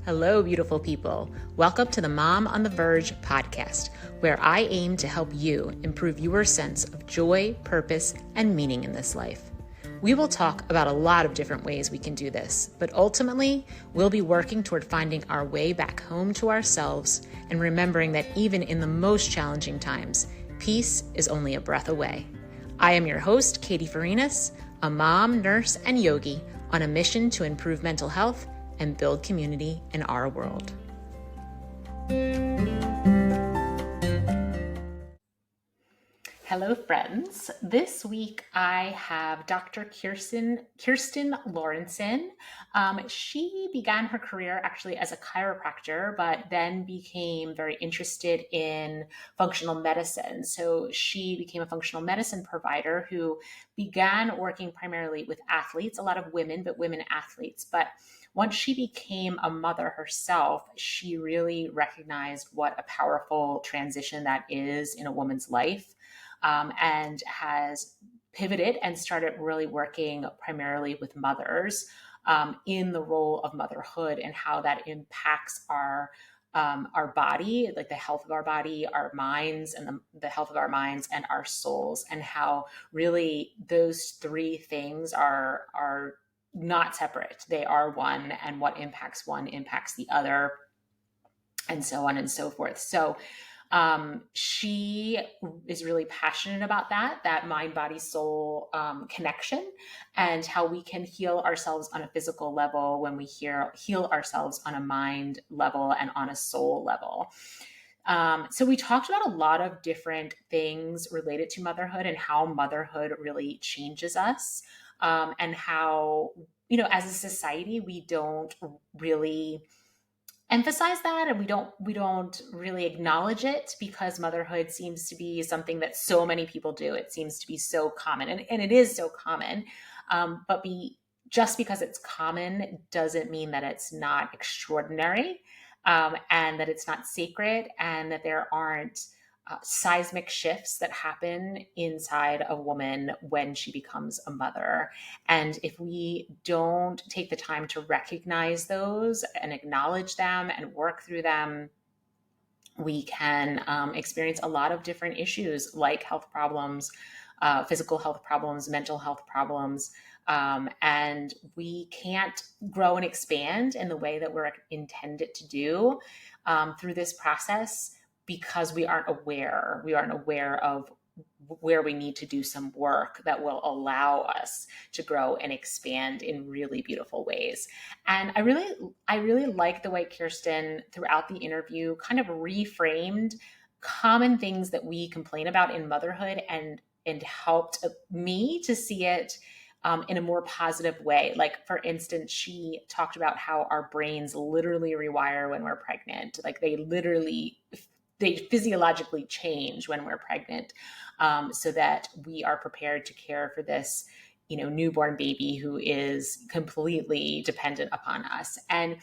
Hello, beautiful people. Welcome to the Mom on the Verge podcast, where I aim to help you improve your sense of joy, purpose, and meaning in this life. We will talk about a lot of different ways we can do this, but ultimately, we'll be working toward finding our way back home to ourselves and remembering that even in the most challenging times, peace is only a breath away. I am your host, Katie Farinas, a mom, nurse, and yogi on a mission to improve mental health and build community in our world. Hello, friends. This week I have Dr. Kirstin Lauritzen. She began her career actually as a chiropractor, but then became very interested in functional medicine. So she became a functional medicine provider who began working primarily with athletes, a lot of women, but women athletes. But once she became a mother herself, she really recognized what a powerful transition that is in a woman's life. And has pivoted and started really working primarily with mothers in the role of motherhood and how that impacts our body, like the health of our body, our minds, and the health of our minds and our souls, and how really those three things are not separate. They are one, and what impacts one impacts the other, and so on and so forth. So she is really passionate about that mind, body, soul connection, and how we can heal ourselves on a physical level when we heal ourselves on a mind level and on a soul level. So we talked about a lot of different things related to motherhood and how motherhood really changes us, and how, as a society, we don't really emphasize that, and we don't really acknowledge it, because motherhood seems to be something that so many people do. It seems to be so common, and it is so common, but just because it's common doesn't mean that it's not extraordinary, and that it's not sacred, and that there aren't seismic shifts that happen inside a woman when she becomes a mother. And if we don't take the time to recognize those and acknowledge them and work through them, we can experience a lot of different issues like health problems, physical health problems, mental health problems, and we can't grow and expand in the way that we're intended to do through this process, because we aren't aware of where we need to do some work that will allow us to grow and expand in really beautiful ways. And I really like the way Kirstin, throughout the interview, kind of reframed common things that we complain about in motherhood and helped me to see it in a more positive way. Like, for instance, she talked about how our brains literally rewire when we're pregnant. Like, they physiologically change when we're pregnant, so that we are prepared to care for this, newborn baby who is completely dependent upon us. And,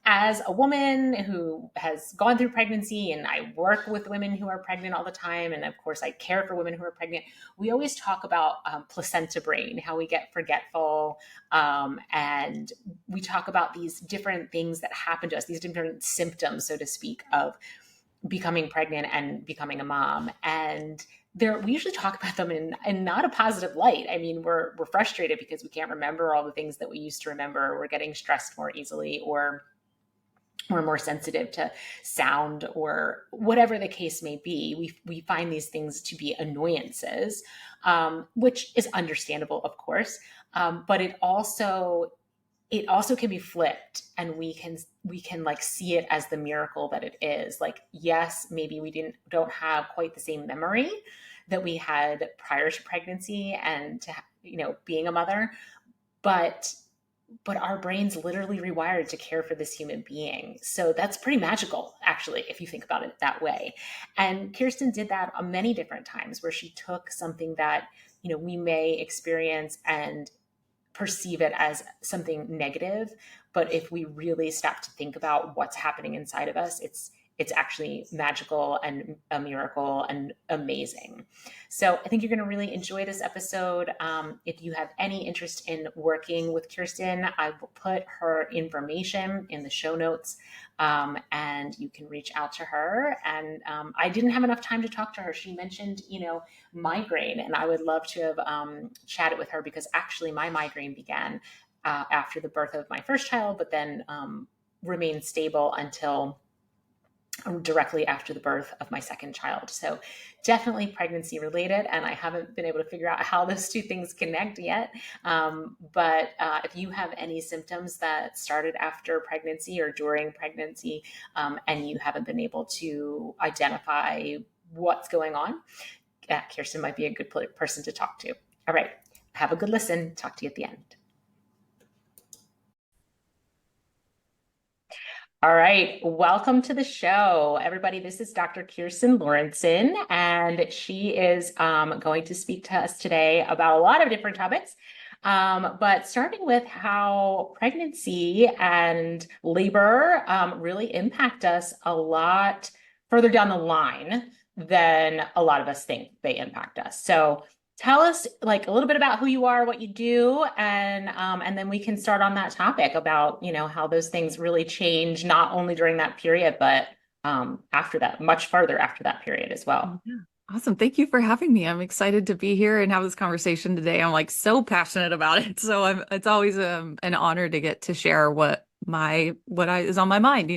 as a woman who has gone through pregnancy, and I work with women who are pregnant all the time, and of course I care for women who are pregnant, we always talk about placenta brain, how we get forgetful, and we talk about these different things that happen to us, these different symptoms, so to speak, of becoming pregnant and becoming a mom. And we usually talk about them in not a positive light. I mean, we're frustrated because we can't remember all the things that we used to remember. We're getting stressed more easily, or we're more sensitive to sound, or whatever the case may be. We find these things to be annoyances, which is understandable, of course. But it also can be flipped, and we can like see it as the miracle that it is. Like, yes, maybe we don't have quite the same memory that we had prior to pregnancy and to, being a mother, but our brains literally rewired to care for this human being. So that's pretty magical, actually, if you think about it that way. And Kirstin did that on many different times, where she took something that, we may experience and perceive it as something negative. But if we really stop to think about what's happening inside of us, it's actually magical and a miracle and amazing. So I think you're going to really enjoy this episode. If you have any interest in working with Kirstin, I will put her information in the show notes, and you can reach out to her. And I didn't have enough time to talk to her. She mentioned, migraine, and I would love to have chatted with her, because actually my migraine began after the birth of my first child, but then remained stable until directly after the birth of my second child. So definitely pregnancy related, and I haven't been able to figure out how those two things connect yet. But if you have any symptoms that started after pregnancy or during pregnancy, and you haven't been able to identify what's going on, Kirstin might be a good person to talk to. All right, have a good listen. Talk to you at the end. All right, welcome to the show, everybody. This is Dr. Kirstin Lauritzen, and she is going to speak to us today about a lot of different topics, but starting with how pregnancy and labor really impact us a lot further down the line than a lot of us think they impact us. So tell us like a little bit about who you are, what you do, and then we can start on that topic about, how those things really change, not only during that period, but after that, much farther after that period as well. Yeah. Awesome. Thank you for having me. I'm excited to be here and have this conversation today. I'm like so passionate about it. So it's always an honor to get to share what is on my mind.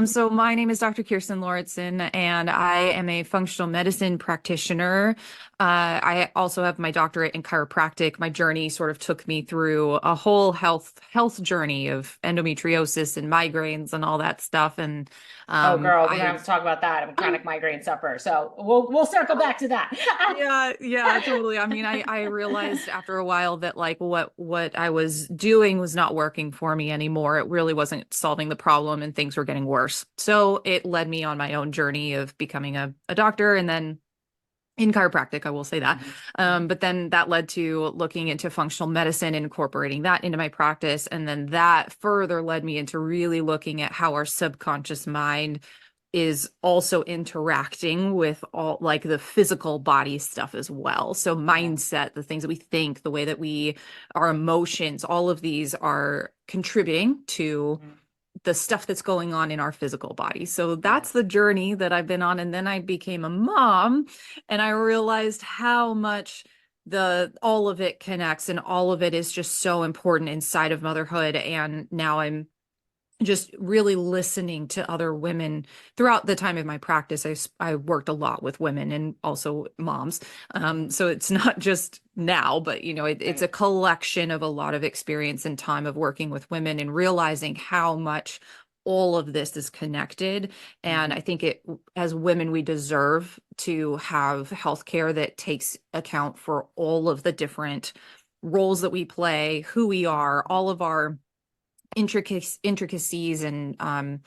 So my name is Dr. Kirstin Lauritzen, and I am a functional medicine practitioner. I also have my doctorate in chiropractic. My journey sort of took me through a whole health journey of endometriosis and migraines and all that stuff. And oh, girl, we're gonna have to talk about that. I'm a chronic migraine sufferer, so we'll circle back to that. Yeah, totally. I mean, I realized after a while that like what I was doing was not working for me anymore. It really wasn't solving the problem, and things were getting worse. So it led me on my own journey of becoming a doctor, and then in chiropractic, I will say that. But then that led to looking into functional medicine, incorporating that into my practice. And then that further led me into really looking at how our subconscious mind is also interacting with all like the physical body stuff as well. So mindset, the things that we think, the way that our emotions, all of these are contributing to the stuff that's going on in our physical body. So that's the journey that I've been on. And then I became a mom, and I realized how much all of it connects, and all of it is just so important inside of motherhood. And now I'm just really listening to other women throughout the time of my practice. I worked a lot with women and also moms. So it's not just now, but it's a collection of a lot of experience and time of working with women and realizing how much all of this is connected. And I think as women, we deserve to have healthcare that takes account for all of the different roles that we play, who we are, all of our intricacies. And I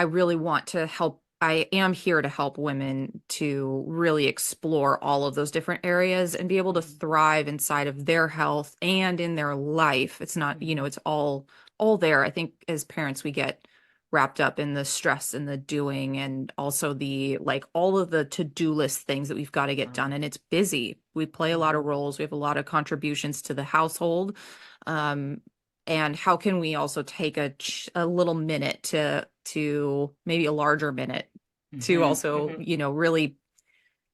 really want to help. I am here to help women to really explore all of those different areas and be able to thrive inside of their health and in their life. It's not, it's all there. I think as parents, we get wrapped up in the stress and the doing, and also the like all of the to-do list things that we've got to get done. And it's busy. We play a lot of roles. We have a lot of contributions to the household. And how can we also take a little minute to maybe a larger minute to also, really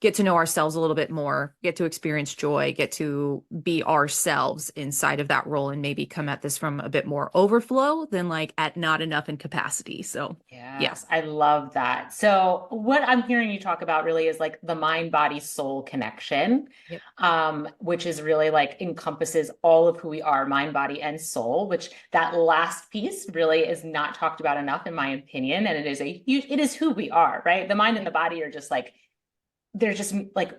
get to know ourselves a little bit more, get to experience joy, get to be ourselves inside of that role, and maybe come at this from a bit more overflow than like at not enough in capacity. So yes, I love that. So what I'm hearing you talk about really is like the mind, body, soul connection, which is really like encompasses all of who we are, mind, body, and soul, which that last piece really is not talked about enough, in my opinion. And it is who we are, right? The mind and the body are just like, they're just like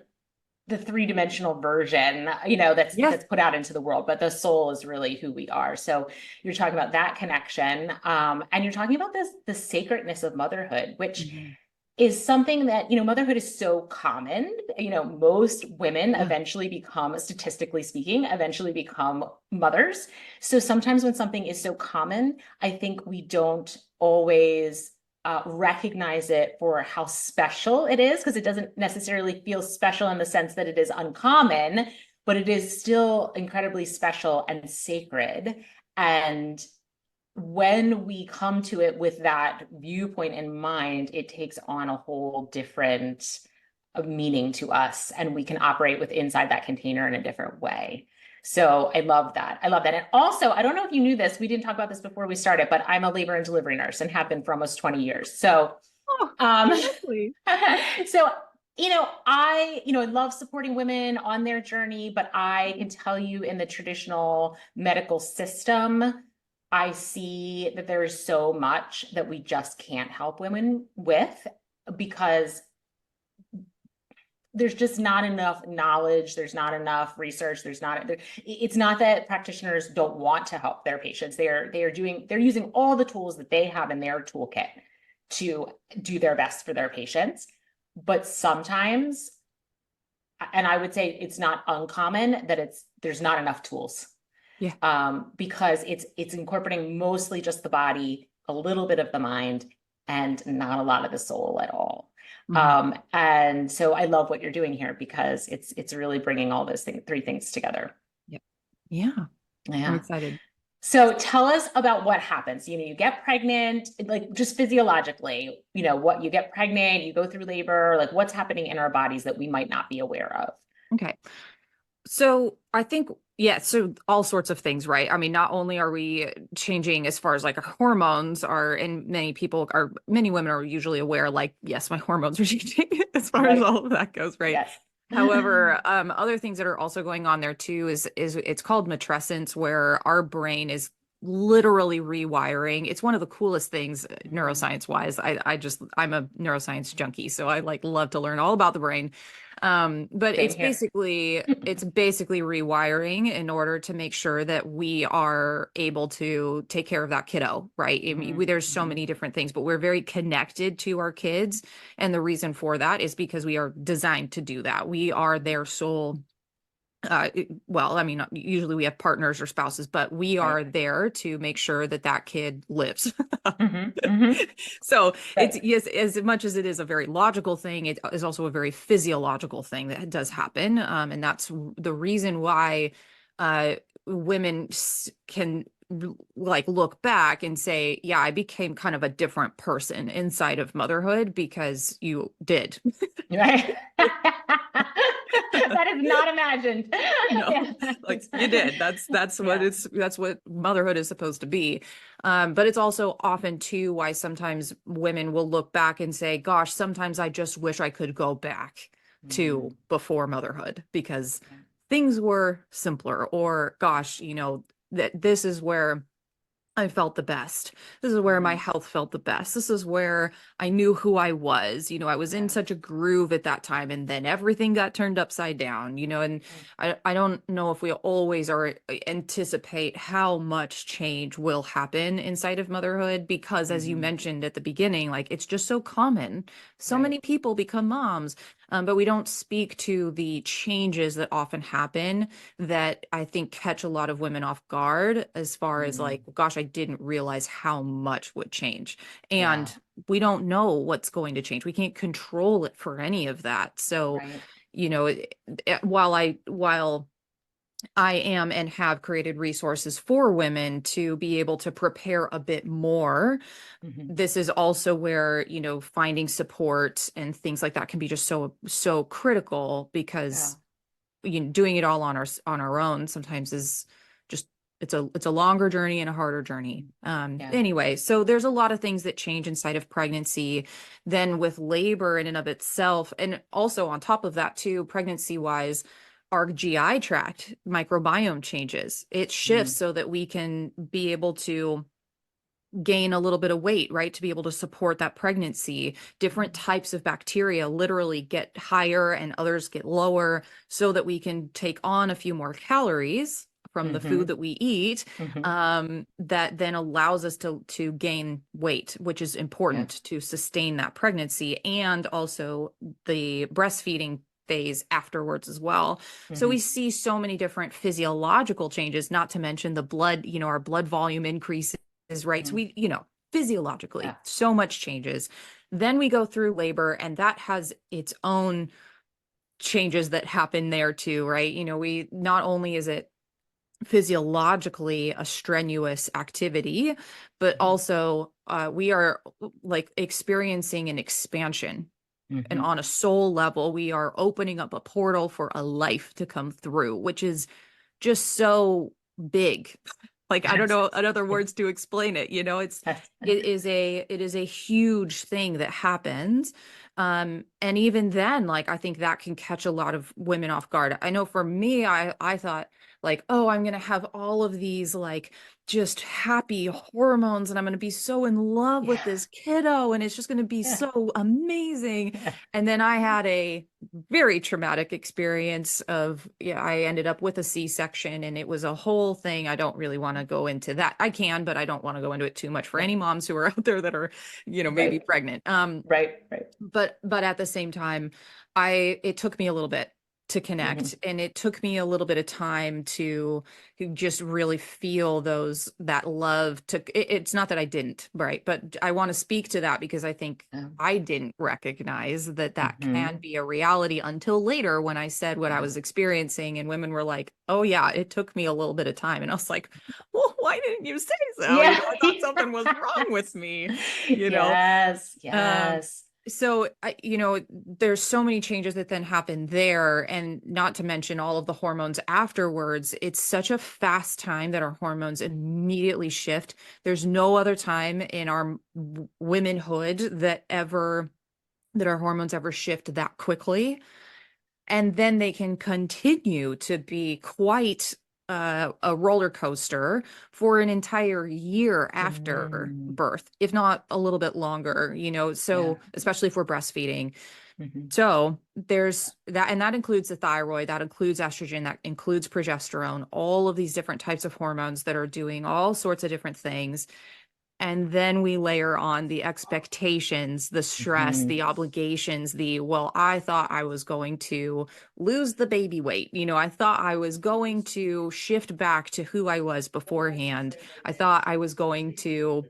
the three-dimensional version, that's put out into the world, but the soul is really who we are. So you're talking about that connection, and you're talking about the sacredness of motherhood, which is something that, motherhood is so common. Most women statistically speaking, eventually become mothers. So sometimes when something is so common, I think we don't always recognize it for how special it is, because it doesn't necessarily feel special in the sense that it is uncommon, but it is still incredibly special and sacred. And when we come to it with that viewpoint in mind, it takes on a whole different meaning to us, and we can operate with inside that container in a different way. So I love that. I love that. And also, I don't know if you knew this, we didn't talk about this before we started, but I'm a labor and delivery nurse and have been for almost 20 years. So, Oh, um, lovely. so, I love supporting women on their journey, but I can tell you in the traditional medical system, I see that there is so much that we just can't help women with because there's just not enough knowledge, there's not enough research, it's not that practitioners don't want to help their patients. They're using all the tools that they have in their toolkit to do their best for their patients. But sometimes, and I would say it's not uncommon, that there's not enough tools. Yeah. Because it's incorporating mostly just the body, a little bit of the mind, and not a lot of the soul at all. Mhm. And so I love what you're doing here because it's really bringing all those three things together. Yeah. Yeah. I'm Yeah. excited. So tell us about what happens. You get pregnant, like just physiologically, what you get pregnant, you go through labor, like what's happening in our bodies that we might not be aware of. Okay. So I think, yeah, so all sorts of things, right? I mean, not only are we changing as far as like our hormones are, and many women are usually aware, like, yes, my hormones are changing as far as Right. all of that goes, right? Yes. However, other things that are also going on there too is it's called matrescence, where our brain is literally rewiring. It's one of the coolest things neuroscience wise. I'm a neuroscience junkie, so I like love to learn all about the brain. But Same here. it's basically rewiring in order to make sure that we are able to take care of that kiddo, right? I mean, there's so many different things, but we're very connected to our kids. And the reason for that is because we are designed to do that. We are their sole well, I mean, usually we have partners or spouses, but we Right. are there to make sure that that kid lives. Mm-hmm. So it's, Right. yes, as much as it is a very logical thing, it is also a very physiological thing that does happen. And that's the reason why uh, women can like look back and say, yeah, I became kind of a different person inside of motherhood because you did. Right. That is not imagined. No, Yeah. like you did. That's what Yeah. that's what motherhood is supposed to be. But it's also often too why sometimes women will look back and say, gosh, sometimes I just wish I could go back Mhm. to before motherhood because Yeah. things were simpler, or gosh, that this is where I felt the best. This is where my Mhm. health felt the best. This is where I knew who I was. I was in Yeah. such a groove at that time, and then everything got turned upside down, and Right. I don't know if we always are anticipate how much change will happen inside of motherhood because as you Mhm. mentioned at the beginning, like it's just so common. So Right. many people become moms, but we don't speak to the changes that often happen that I think catch a lot of women off guard as far as like, Mhm. gosh, I didn't realize how much would change. Yeah. And we don't know what's going to change. We can't control it for any of that. So, Right. while I am and have created resources for women to be able to prepare a bit more, Mhm. this is also where, finding support and things like that can be just so critical Yeah. because doing it all on our own sometimes is just it's a longer journey and a harder journey. Yeah. Anyway, so there's a lot of things that change inside of pregnancy, then with labor in and of itself, and also on top of that too, pregnancy wise, our GI tract microbiome changes. It shifts Mhm. so that we can be able to gain a little bit of weight, right? To be able to support that pregnancy. Different types of bacteria literally get higher and others get lower so that we can take on a few more calories from the food Mhm. that we eat, Mhm. that then allows us to gain weight, which is Yeah. important to sustain that pregnancy and also the breastfeeding phase afterwards as well. So we Mhm. see so many different physiological changes, not to mention the blood, our blood volume increases, right? So Mhm. physiologically. Yeah. So much changes. Then we go through labor, and that has its own changes that happen there too, right? We not only is it physiologically a strenuous activity, but Mhm. also we are like experiencing an expansion. And Mhm. on a soul level, we are opening up a portal for a life to come through, which is just so big. Like, I don't Yes. know other Yeah. words to explain it. Yes. It is a huge thing that happens. And even then, like, I think that can catch a lot of women off guard. I know for me, I thought like, oh, I'm gonna have all of these like just happy hormones, and I'm gonna be so in love with Yeah. this kiddo, and it's just gonna be Yeah. so amazing. Yeah. And then I had a very traumatic experience of, yeah, I ended up with a C-section, and it was a whole thing. I don't really want to go into that. I can, but I don't want to go into it too much for Yeah. any moms who are out there that are, maybe Right. pregnant. Right. Right. But at the same time, it took me a little bit to Mhm. connect, and it took me a little bit of time to just really feel that love it's not that I didn't, right? But I want to speak to that because I think Yeah. I didn't recognize that can Mhm. be a reality until later when I said what I Yeah. was experiencing, and women were like, "Oh yeah, it took me a little bit of time." And I was like, "Well, why didn't you say so? Yeah. I thought something was wrong with me, you know?" Yes. Um, Yes. so there's so many changes that then happen there, and not to mention all of the hormones afterwards. It's such a fast time that our hormones immediately shift. There's no other time in our womanhood that our hormones ever shift that quickly. And then they can continue to be quite a roller coaster for an entire year after Mm. birth, if not a little bit longer, Yeah. so especially if we're breastfeeding. Mhm. So there's that, and that includes the thyroid, that includes estrogen, that includes progesterone, all of these different types of hormones that are doing all sorts of different things. And then we layer on the expectations, the stress, Mhm. the obligations, well, I thought I was going to lose the baby weight. I thought I was going to shift back to who I was beforehand. I thought I was going to,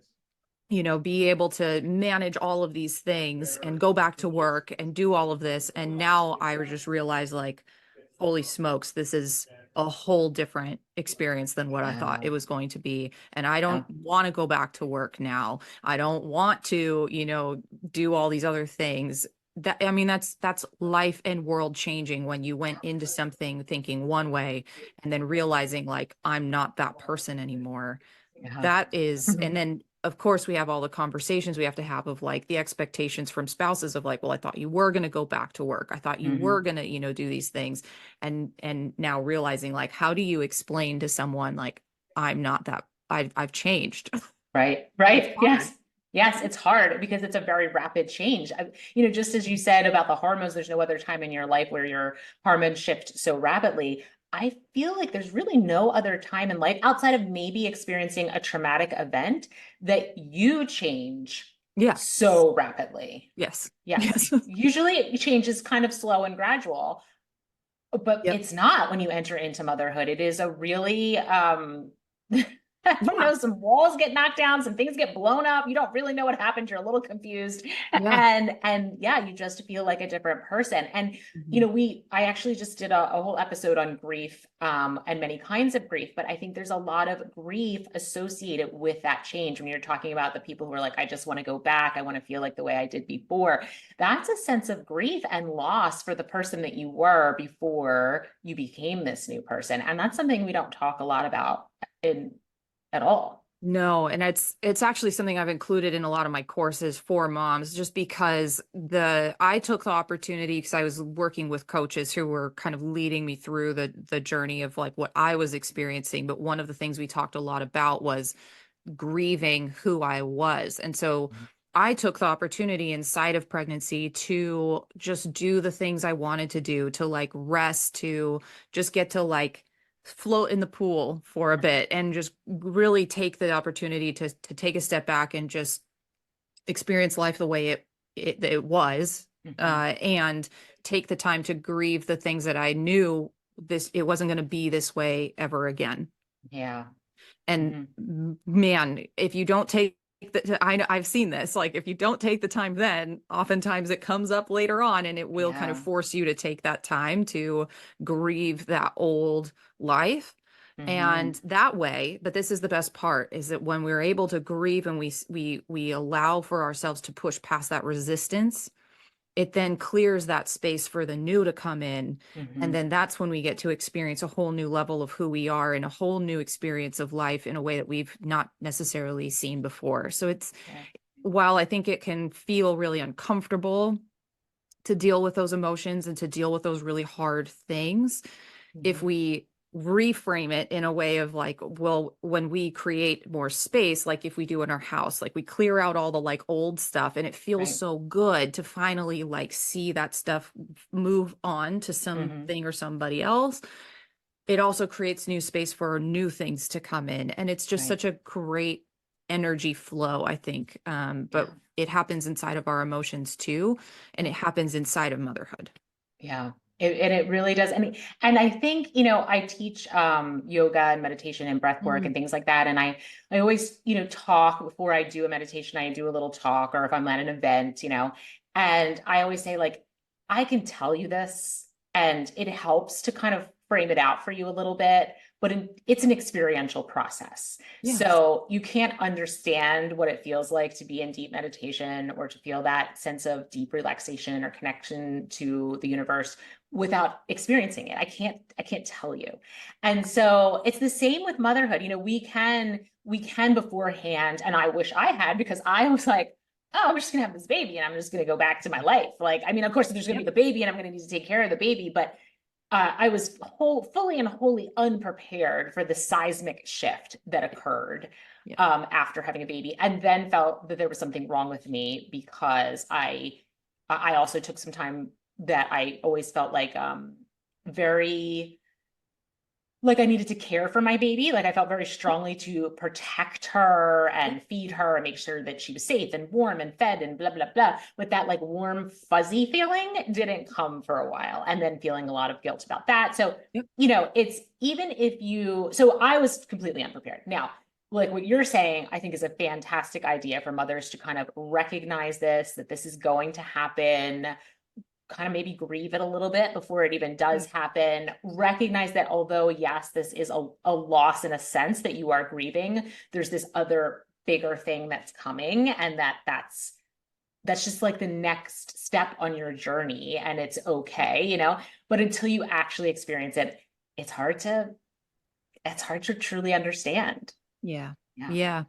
be able to manage all of these things and go back to work and do all of this. And now I just realized, like, holy smokes, this is a whole different experience than what I thought Yeah. it was going to be. And I Yeah. don't want to go back to work now. I don't want to, do all these other things. I mean, that's life and world changing when you went into something thinking one way and then realizing, like, I'm not that person anymore. Yeah. That is, and Mhm. then of course we have all the conversations we have to have of like the expectations from spouses of like, well, I thought you were going to go back to work. I thought you were Mhm. going to, do these things. And now realizing, like, how do you explain to someone like, I'm not that, I've changed. Right. It's Right. hard. Yes. Yes, it's hard because it's a very rapid change. Just as you said about the hormones, there's no other time in your life where your hormones shift so rapidly. I feel like there's really no other time in life outside of maybe experiencing a traumatic event that you change Yeah. so rapidly. Yes. Yes. Yes. Usually it changes kind of slow and gradual, but Yep. it's not when you enter into motherhood. It is a really Yeah. some walls get knocked down, some things get blown up. You don't really know what happened. You're a little confused. Yeah. And yeah, you just feel like a different person. And Mhm. I actually just did a whole episode on grief, and many kinds of grief, but I think there's a lot of grief associated with that change. When you're talking about the people who are like, I just want to go back, I want to feel like the way I did before. That's a sense of grief and loss for the person that you were before you became this new person. And that's something we don't talk a lot about in at all. No, and it's actually something I've included in a lot of my courses for moms, just because I took the opportunity because I was working with coaches who were kind of leading me through the journey of like what I was experiencing. But one of the things we talked a lot about was grieving who I was. And so I took the opportunity inside of pregnancy to just do the things I wanted to do, to like rest, to just get to like float in the pool for a bit and just really take the opportunity to take a step back and just experience life the way it was, Mhm. and take the time to grieve the things that I knew it wasn't going to be this way ever again. Yeah. And Mhm. man, if you don't take I've seen this. Like if you don't take the time then, oftentimes it comes up later on and it will kind of Yeah. force you to take that time to grieve that old life. Hmm. And that way, but this is the best part, is that when we're able to grieve and we allow for ourselves to push past that resistance, it then clears that space for the new to come in. And Hmm. then that's when we get to experience a whole new level of who we are and a whole new experience of life in a way that we've not necessarily seen before. So it's, Yeah. while I think it can feel really uncomfortable to deal with those emotions and to deal with those really hard things, if Hmm. we reframe it in a way of like, well, when we create more space, like if we do in our house, like we clear out all the like old stuff, and it feels Right. so good to finally like see that stuff move on to Hmm. something or somebody else. It also creates new space for new things to come in. And it's just Right. such a great energy flow, I think. But Yeah. it happens inside of our emotions too, and it Yeah. happens inside of motherhood. Yeah. And it really does. And I think, I teach yoga and meditation and breath work and Mm, things like that. And I always, talk before I do a meditation, I do a little talk, or if I'm at an event, and I always say, like, I can tell you this, and it helps to kind of frame it out for you a little bit, but it's an experiential process. yes. So you can't understand what it feels like to be in deep meditation or to feel that sense of deep relaxation or connection to the universe without experiencing it. I can't tell you. And so it's the same with motherhood. We can beforehand, and I wish I had, because I was like, oh, I'm just gonna have this baby and I'm just gonna go back to my life. Like, I mean, of course, there's gonna be Yep. the baby and I'm gonna need to take care of the baby, but I was fully and wholly unprepared for the seismic shift that occurred Yeah. after having a baby, and then felt that there was something wrong with me because I also took some time that I always felt very like I needed to care for my baby. Like I felt very strongly to protect her Yep. and feed her and make sure that she was safe and warm and fed and blah, blah, blah. But that like warm, fuzzy feeling didn't come for a while. And then feeling a lot of guilt about that. So, Yep. it's even if so I was completely unprepared. Now, like what you're saying, I think is a fantastic idea for mothers to kind of recognize this, that this is going to happen, kind of maybe grieve it a little bit before it even does Yeah. happen. Recognize that although, yes, this is a loss in a sense that you are grieving, there's this other bigger thing that's coming, and that's just like the next step on your journey, and it's okay. But until you actually experience it, it's hard to truly understand. Yeah. Yeah. Yeah.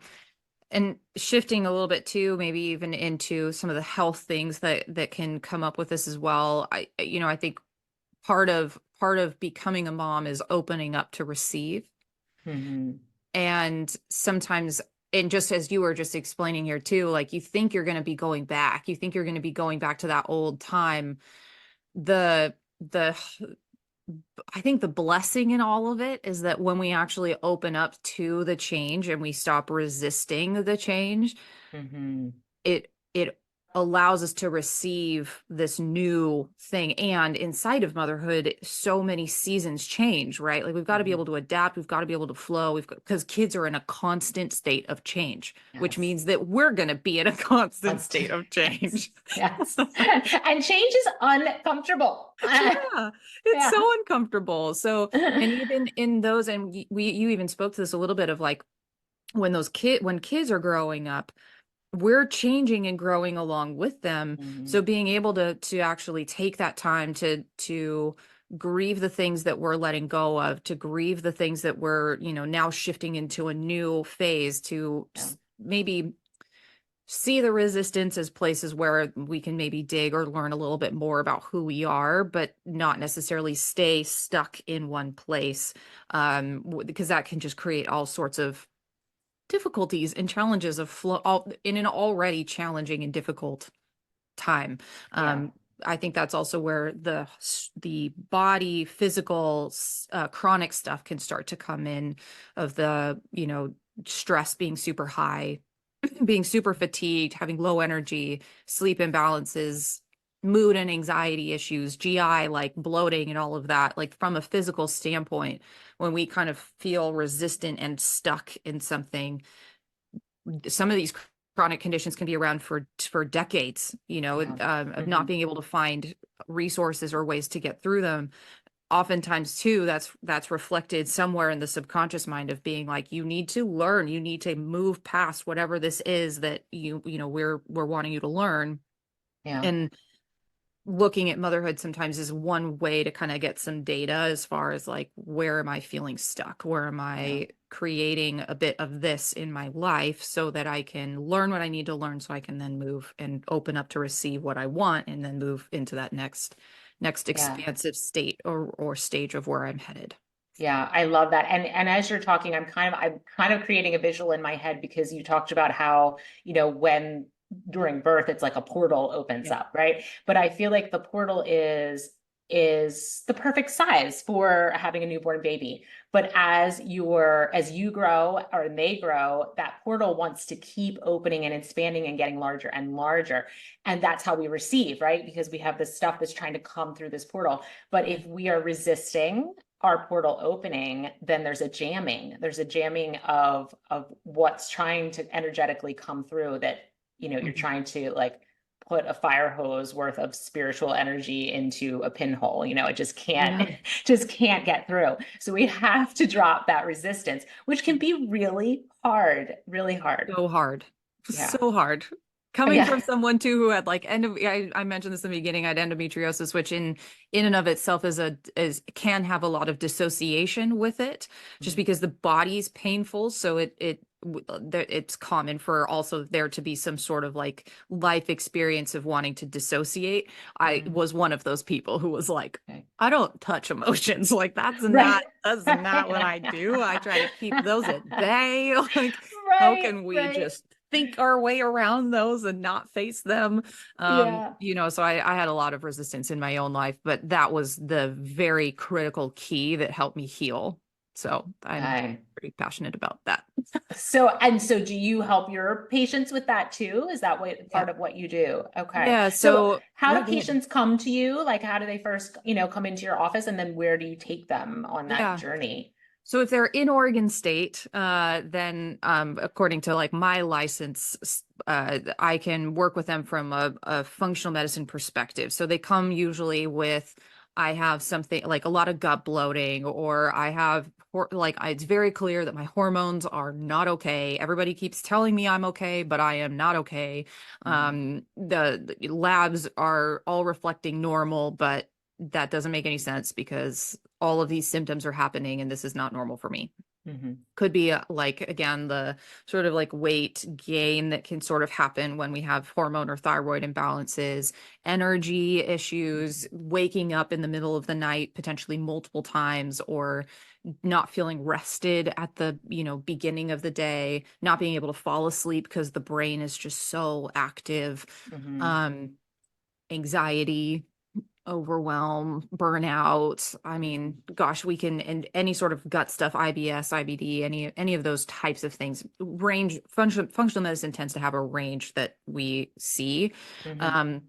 And shifting a little bit too, maybe even into some of the health things that can come up with this as well. I think part of becoming a mom is opening up to receive. Hmm. And sometimes, and just as you were just explaining here too, like you think you're going to be going back, you think you're going to be going back to that old time. The I think the blessing in all of it is that when we actually open up to the change and we stop resisting the change, Hmm. it allows us to receive this new thing. And inside of motherhood, so many seasons change, right? Like we've got to be Hmm. able to adapt, we've got to be able to flow, because kids are in a constant state of change, which Yes. means that we're going to be in a constant Constant. state of Yes. change. Yes. And change is uncomfortable. Yeah, it's Yeah. so uncomfortable. So, and even in those, and you even spoke to this a little bit of like when kids are growing up, we're changing and growing along with them. So Mhm. being able to actually take that time to grieve the things that we're letting go of, to grieve the things that we're, now shifting into a new phase, to Yeah. maybe see the resistance as places where we can maybe dig or learn a little bit more about who we are, but not Right. necessarily stay stuck in one place, because that can just create all sorts of difficulties and challenges of flow in an already challenging and difficult time. Yeah. Um, I think that's also where the body physical chronic stuff can start to come in, of the stress being super high, being super fatigued, having low energy, sleep imbalances, mood and anxiety issues, GI like bloating and all of that. Like from a physical standpoint, when we kind of feel resistant and stuck in something, some of these chronic conditions can be around for decades, Yeah. of not Hmm. being able to find resources or ways to get through them. Oftentimes too, that's reflected somewhere in the subconscious mind of being like, you need to learn, you need to move past whatever this is that we're wanting you to learn. Yeah. And looking at motherhood sometimes is one way to kind of get some data as far as like, where am I feeling stuck? Where am Yeah. I creating a bit of this in my life so that I can learn what I need to learn so I can then move and open up to receive what I want and then move into that next Yeah. expansive state or stage of where I'm headed. Yeah, I love that. And as you're talking, I'm kind of creating a visual in my head because you talked about how, when during birth it's like a portal opens Yeah. up, right? But I feel like the portal is the perfect size for having a newborn baby. But as you grow or they grow, that portal wants to keep opening and expanding and getting larger and larger. And that's how we receive, right? Because we have this stuff that's trying to come through this portal. But if we are resisting our portal opening, then there's a jamming. There's a jamming of what's trying to energetically come through that, you're Mhm. trying to like put a fire hose worth of spiritual energy into a pinhole. It just can't, Yeah. just can't get through. So we have to drop that resistance, which can be really hard, really hard. So hard. Yeah. So hard. Coming Yeah. from someone too who had like I mentioned this in the beginning, I had endometriosis, which in and of itself is can have a lot of dissociation with it, just Mhm. because the body's painful. So it's common for also there to be some sort of like life experience of wanting to dissociate. I Mhm. was one of those people who was like, Okay. I don't touch emotions. Like Right. that's not what I do. I try to keep those at bay. Like, how Right. can we Right. just think our way around those and not face them? Yeah. So I had a lot of resistance in my own life, but that was the very critical key that helped me heal. So I'm Okay. pretty passionate about that. So do you help your patients with that too? Is that what Yeah. part of what you do? Okay. Yeah. So So how yeah, do go ahead. patients come to you? Like how do they first, come into your office and then where do you take them on that Yeah. journey? So if they're in Oregon State, then according to like my license, I can work with them from a functional medicine perspective. So they come usually with, I have something like a lot of gut bloating, or I have it's very clear that my hormones are not okay. Everybody keeps telling me I'm okay, but I am not okay. Hmm. The labs are all reflecting normal, but that doesn't make any sense because all of these symptoms are happening and this is not normal for me. Hmm. Could be like, again, the sort of like weight gain that can sort of happen when we have hormone or thyroid imbalances, energy issues, waking up in the middle of the night, potentially multiple times, or not feeling rested at the, beginning of the day, not being able to fall asleep because the brain is just so active, Hmm. um, anxiety, overwhelm, burnout. I mean, gosh, we can, and any sort of gut stuff, IBS, IBD, any of those types of things. Functional medicine tends to have a range that we see. Hmm. Um,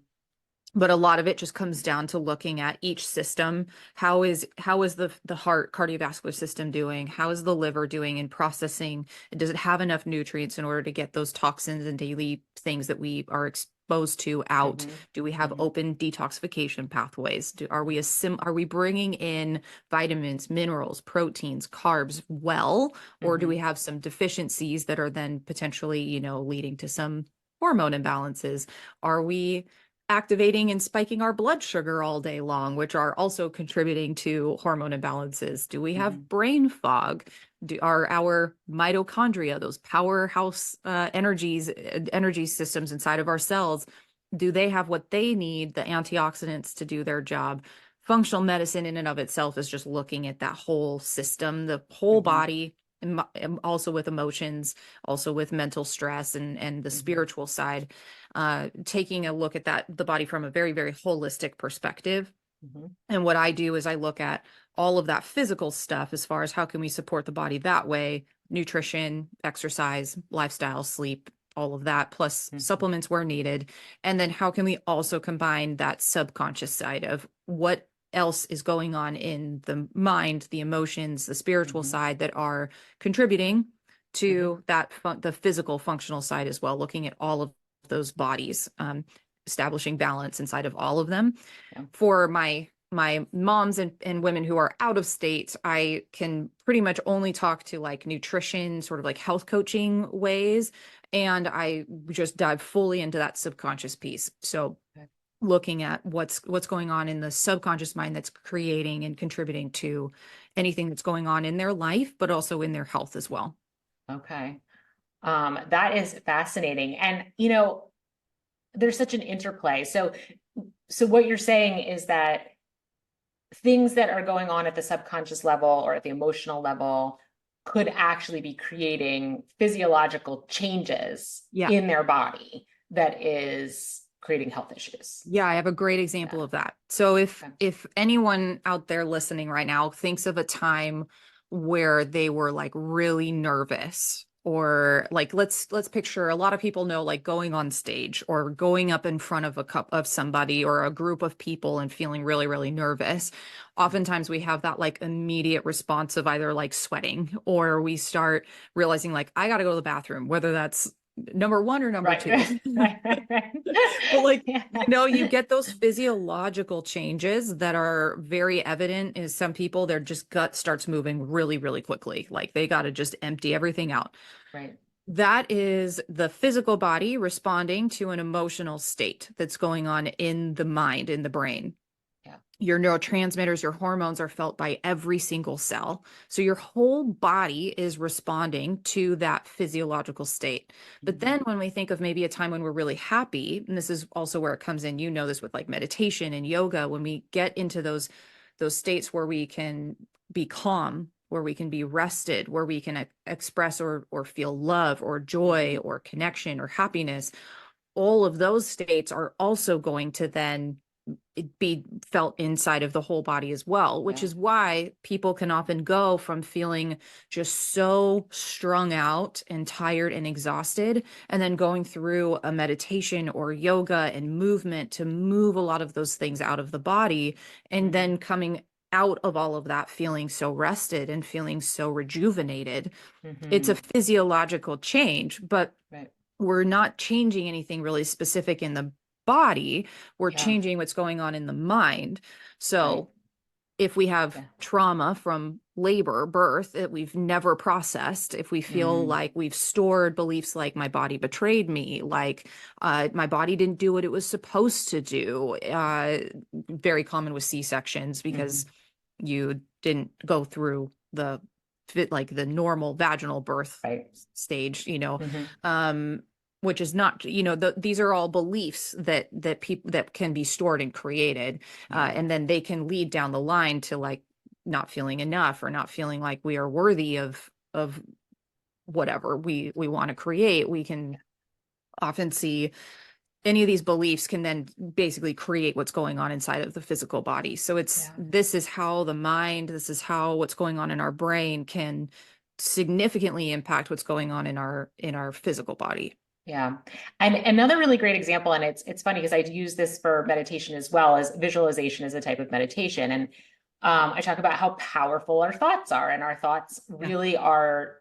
but a lot of it just comes down to looking at each system. How is the heart cardiovascular system doing? How is the liver doing in processing? Does it have enough nutrients in order to get those toxins and daily things that we are exposed to out? Hmm. Do we have Hmm. open detoxification pathways? Are we bringing in vitamins, minerals, proteins, carbs well, or do Hmm. we have some deficiencies that are then potentially, leading to some hormone imbalances? Are we activating and spiking our blood sugar all day long, which are also contributing to hormone imbalances? Do we Hmm. have brain fog? Are our mitochondria, those powerhouse energy systems inside of our cells, do they have what they need, the antioxidants to do their job? Functional medicine in and of itself is just looking at that whole system, the whole hmm. body, and also with emotions, also with mental stress and the Hmm. spiritual side, taking a look at the body from a very, very holistic perspective. Hmm. And what I do is I look at all of that physical stuff as far as how can we support the body that way: nutrition, exercise, lifestyle, sleep, all of that, plus Hmm. supplements where needed. And then how can we also combine that subconscious side of what else is going on in the mind, the emotions, the spiritual Hmm. side that are contributing Hmm. to that the physical functional side as well, looking at all of those bodies, establishing balance inside of all of them. Yeah. For my moms and women who are out of state, I can pretty much only talk to like nutrition, sort of like health coaching ways. And I just dive fully into that subconscious piece. So Okay. looking at what's going on in the subconscious mind that's creating and contributing to anything that's going on in their life, but also in their health as well. Okay. That is fascinating. And, there's such an interplay. So what you're saying is that things that are going on at the subconscious level or at the emotional level could actually be creating physiological changes Yeah. in their body that is creating health issues. Yeah, I have a great example Yeah. of that. So Okay. if anyone out there listening right now thinks of a time where they were like really nervous, or like let's picture, a lot of people know like going on stage or going up in front of a cup of somebody or a group of people and feeling really really nervous. Oftentimes we have that like immediate response of either like sweating, or we start realizing like I got to go to the bathroom, whether that's number one or number Right. two. Right. But like, Yeah. you get those physiological changes that are very evident. Is some people, their just gut starts moving really, really quickly. Like they got to just empty everything out. Right. That is the physical body responding to an emotional state that's going on in the mind, in the brain. Yeah. Your neurotransmitters, your hormones are felt by every single cell. So your whole body is responding to that physiological state. But Mhm. then when we think of maybe a time when we're really happy, and this is also where it comes in, this with like meditation and yoga, when we get into those states where we can be calm, where we can be rested, where we can express or feel love or joy Mhm. or connection or happiness, all of those states are also going to then be felt inside of the whole body as well, which Yeah. is why people can often go from feeling just so strung out and tired and exhausted, and then going through a meditation or yoga and movement to move a lot of those things out of the body, and Mhm. then coming out of all of that feeling so rested and feeling so rejuvenated. It's a Mhm. physiological change, but Right. we're not changing anything really specific in the body. We're Yeah. changing what's going on in the mind. Right. So if we have Yeah. trauma from labor, birth, that we've never processed, if we feel Mm. like we've stored beliefs like my body betrayed me, like my body didn't do what it was supposed to do, very common with C-sections because Mhm. you didn't go through the fit like the normal vaginal birth Right. stage, Mhm. um, which is not, these are all beliefs that people that can be stored and created, Yeah. and then they can lead down the line to like not feeling enough or not feeling like we are worthy of whatever we want to create. We can often see any of these beliefs can then basically create what's going on inside of the physical body. So Yeah. this is how the mind, this is how what's going on in our brain can significantly impact what's going on in our physical body. Yeah. And another really great example, and it's funny because I use this for meditation as well, as visualization is a type of meditation. And I talk about how powerful our thoughts are, and our thoughts Yeah. really are,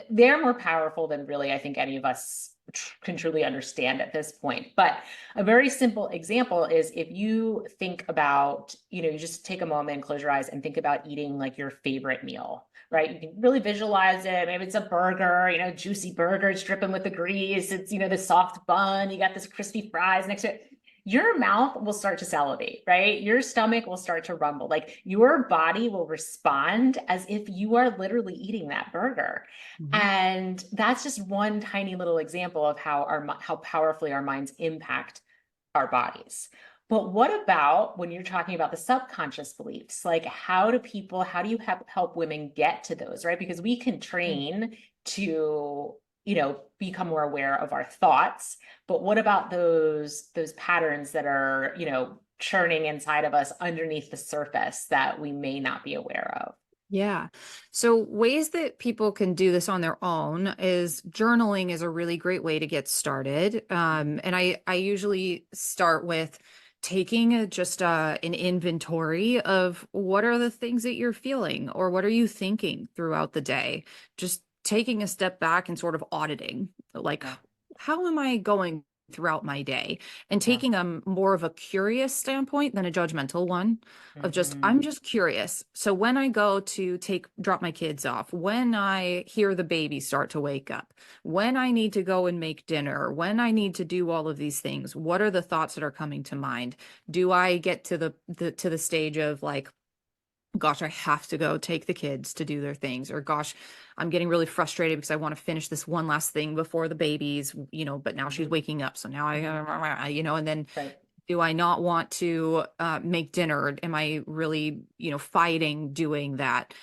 they're more powerful than really I think any of us can truly understand at this point. But a very simple example is if you think about, you just take a moment, close your eyes and think about eating like your favorite meal, right? You can really visualize it. Maybe it's a burger, juicy burger, it's dripping with the grease. It's, the soft bun, you got this crispy fries next to it. Your mouth will start to salivate, right? Your stomach will start to rumble. Like your body will respond as if you are literally eating that burger. Mhm. And that's just one tiny little example of how powerfully our minds impact our bodies. But what about when you're talking about the subconscious beliefs? Like how do you help women get to those, right? Because we can train to, become more aware of our thoughts, but what about those patterns that are, churning inside of us underneath the surface that we may not be aware of? Yeah. So ways that people can do this on their own is journaling is a really great way to get started. And I usually start with taking just an inventory of what are the things that you're feeling or what are you thinking throughout the day. Just taking a step back and sort of auditing, like, Yeah. how am I going throughout my day, and Yeah. taking a more of a curious standpoint than a judgmental one, of just, Hmm. I'm just curious. So when I go to drop my kids off, when I hear the baby start to wake up, when I need to go and make dinner, when I need to do all of these things, what are the thoughts that are coming to mind? Do I get to the stage of like, gosh, I have to go take the kids to do their things, or gosh, I'm getting really frustrated because I want to finish this one last thing before the baby's, but now she's Hmm. waking up. So now Hmm. and then Right. do I not want to make dinner? Am I really, fighting doing that?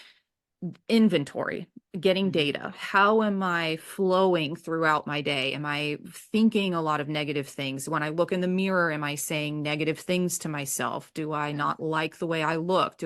Inventory, getting Hmm. data. How am I flowing throughout my day? Am I thinking a lot of negative things? When I look in the mirror, am I saying negative things to myself? Do I Yeah. not like the way I look?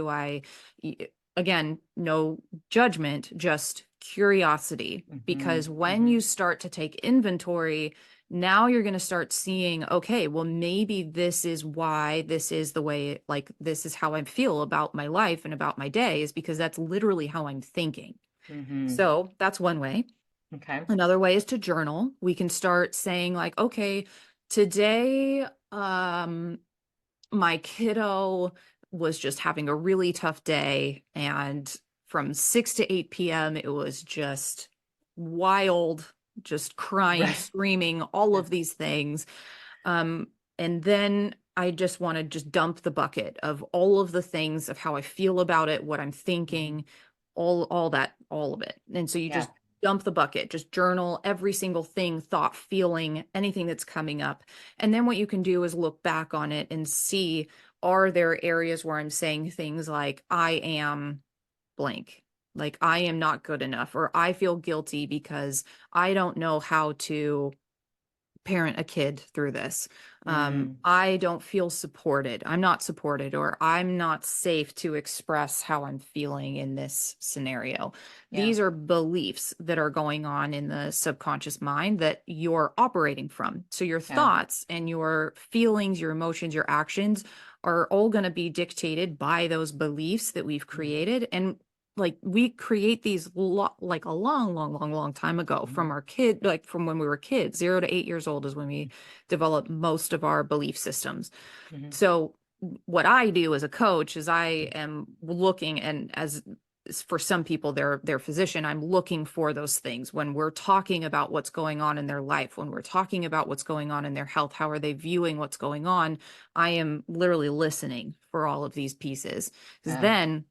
Again, no judgment, just curiosity. Hmm. Because when Hmm. you start to take inventory, now you're going to start seeing, okay, well, maybe this is why this is the way, like, this is how I feel about my life and about my day, is because that's literally how I'm thinking. Hmm. So that's one way. Okay. Another way is to journal. We can start saying, like, okay, today, my kiddo was just having a really tough day. And from 6 to 8 p.m., it was just wild, just crying, Right. screaming, all Yeah. of these things. Um, and then I just want to just dump the bucket of all of the things of how I feel about it, what I'm Hmm. thinking, all of it. And so you Yeah. just dump the bucket, just journal every single thing, thought, feeling, anything that's coming up. And then what you can do is look back on it and see, are there areas where I'm saying things like, I am blank, like I am not good enough, or I feel guilty because I don't know how to parent a kid through this. Mm. I don't feel supported. I'm not supported, or I'm not safe to express how I'm feeling in this scenario. Yeah. These are beliefs that are going on in the subconscious mind that you're operating from. So your Yeah. thoughts and your feelings, your emotions, your actions are all going to be dictated by those beliefs that we've Hmm. created. And like, we create these like a long, long, long, long time ago from Hmm. our kid, like from when we were kids. 0 to 8 years old is when we develop most of our belief systems. Hmm. So what I do as a coach is I am looking, and as for some people, their physician, I'm looking for those things when we're talking about what's going on in their life, when we're talking about what's going on in their health. How are they viewing what's going on? I am literally listening for all of these pieces, because Yeah. then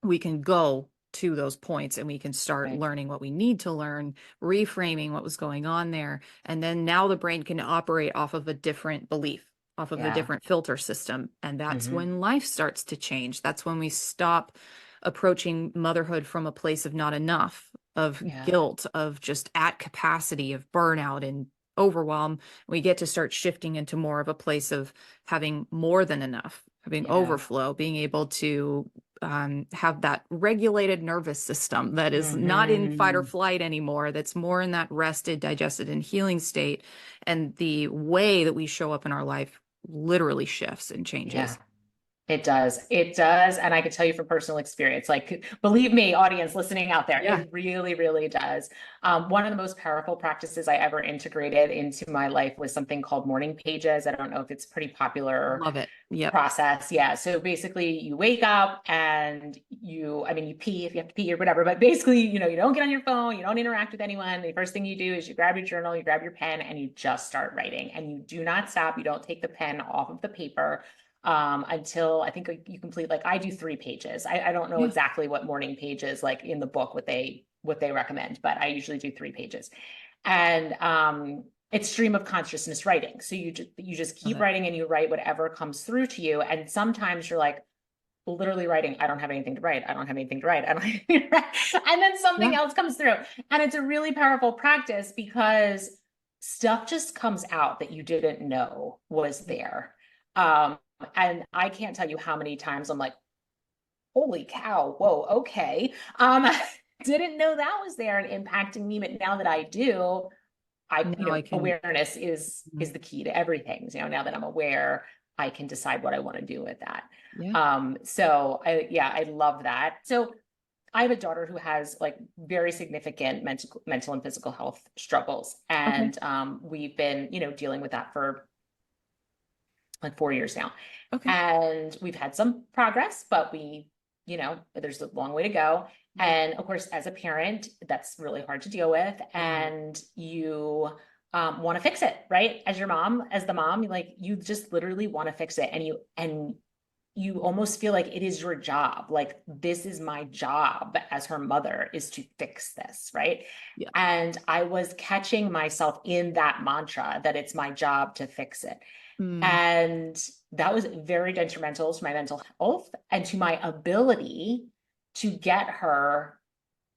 we can go to those points and we can start Right. learning what we need to learn, reframing what was going on there. And then now the brain can operate off of a different belief, off of a Yeah. different filter system. And that's Hmm. when life starts to change. That's when we stop approaching motherhood from a place of not enough, of Yeah. guilt, of just at capacity, of burnout and overwhelm. We get to start shifting into more of a place of having more than enough, having Yeah. overflow, being able to have that regulated nervous system that is not in fight or Hmm. flight anymore, that's more in that rested, digested, and healing state. And the way that we show up in our life literally shifts and Yeah. changes. It does. It does. And I can tell you from personal experience, like, believe me, audience listening out there, Yeah, it really, really does. One of the most powerful practices I ever integrated into my life was something called morning pages. I don't know if it's pretty popular love it. Yep. process. Yeah. So basically you wake up and I mean, you pee if you have to pee or whatever, but basically, you don't get on your phone, you don't interact with anyone. The first thing you do is you grab your journal, you grab your pen, and you just start writing. And you do not stop. You don't take the pen off of the paper until I think you complete, like, I do 3 pages. I don't know Yeah. exactly what morning pages, like in the book, what they recommend, but I usually do 3 pages. And it's stream of consciousness writing. So you just Love keep it. writing and you write whatever comes through to you. And sometimes you're like literally writing, I don't have anything to write. I don't have anything to write. I don't have anything to write. And then something Yeah. else comes through. And it's a really powerful practice because stuff just comes out that you didn't know was there. Um, and I can't tell you how many times I'm like, holy cow, whoa, okay. Didn't know that was there and impacting me, but now that I do, Now I can. awareness is the key to everything. Now that I'm aware, I can decide what I want to do with that. Yeah. So yeah, I love that. So I have a daughter who has like very significant mental and physical health struggles. Okay. And we've been, dealing with that for like 4 years now. Okay. And we've had some progress, but there's a long way to go. Yeah. And of course, as a parent, that's really hard to deal with. Mhm. And you want to fix it, right? As the mom, you just literally want to fix it. And you almost feel like it is your job. Like, this is my job as her mother, is to fix this, right? Yeah. And I was catching myself in that mantra that it's my job to fix it. Mm, And that was very detrimental to my mental health and to my ability to get her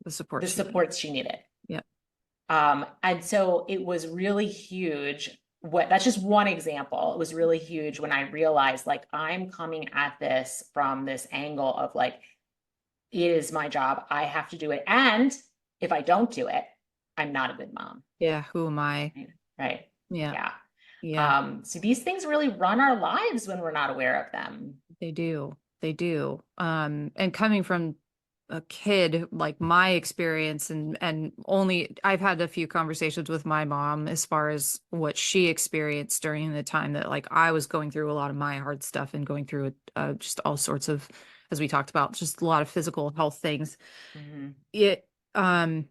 the support the she needs. supports she needed. Yeah. And so it was really huge. That's just one example. It was really huge when I realized, like, I'm coming at this from this angle of like, it is my job. I have to do it. And if I don't do it, I'm not a good mom. Yeah. Who am I? Right. Yeah. Yeah. Yeah. So these things really run our lives when we're not aware of them. They do. They do. And coming from a kid, like my experience and only I've had a few conversations with my mom as far as what she experienced during the time that like I was going through a lot of my hard stuff and going through just all sorts of, as we talked about, just a lot of physical health things. Hmm. It um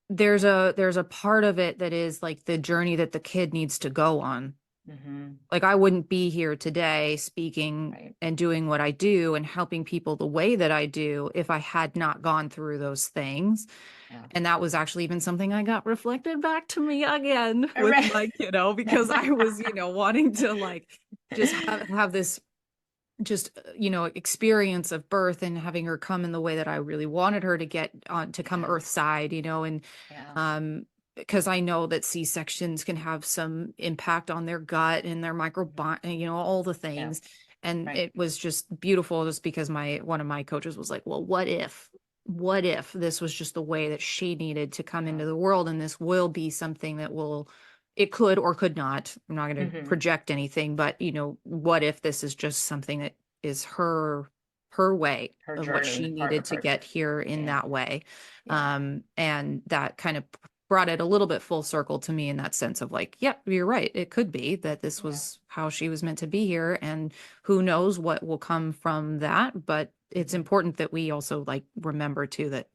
there's a part of it that is like the journey that the kid needs to go on. Hmm. Like I wouldn't be here today speaking Right. and doing what I do and helping people the way that I do if I had not gone through those things. Yeah. And that was actually even something I got reflected back to me again with Right. my kiddo because I was, wanting to like just have this just experience of birth and having her come in the way that I really wanted her to get on to come Yeah. earthside, and Yeah. um because I know that C-sections can have some impact on their gut and their microbiome, all the Yeah. things. And Right. it was just beautiful just because my one of my coaches was like, well, what if this was just the way that she needed to come Yeah. into the world, and this will be something that will it could or could not. I'm not going to Hmm. project anything, but what if this is just something that is her way Her of what she journey, her needed to approach. get here in Yeah. that way. Yeah. And that kind of brought it a little bit full circle to me in that sense of like, yep, you're right. It could be that this Yeah. was how she was meant to be here, and who knows what will come from that. But it's Hmm. important that we also like remember too that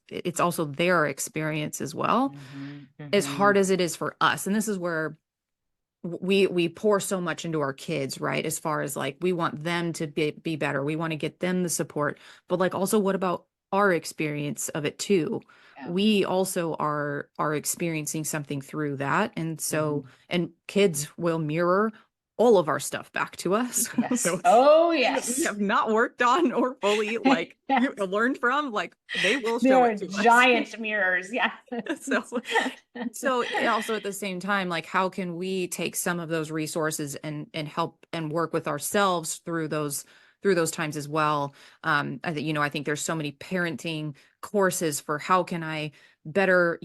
it's also their experience as well, Hmm. as Hmm. hard as it is for us. And this is where we pour so much into our kids, right? As far as like we want them to be better. We want to get them the support. But like also what about our experience of it too? Yeah. We also are experiencing something through that. And so Hmm. and kids will mirror all of our stuff back to us. Yes. So Oh, thing that we yes. have not worked on or fully like Yes. learned from, like they will show They're it to us. giant mirrors. Yeah. So so also at the same time, like how can we take some of those resources and help and work with ourselves through those times as well. I think there's so many parenting courses for how can I better,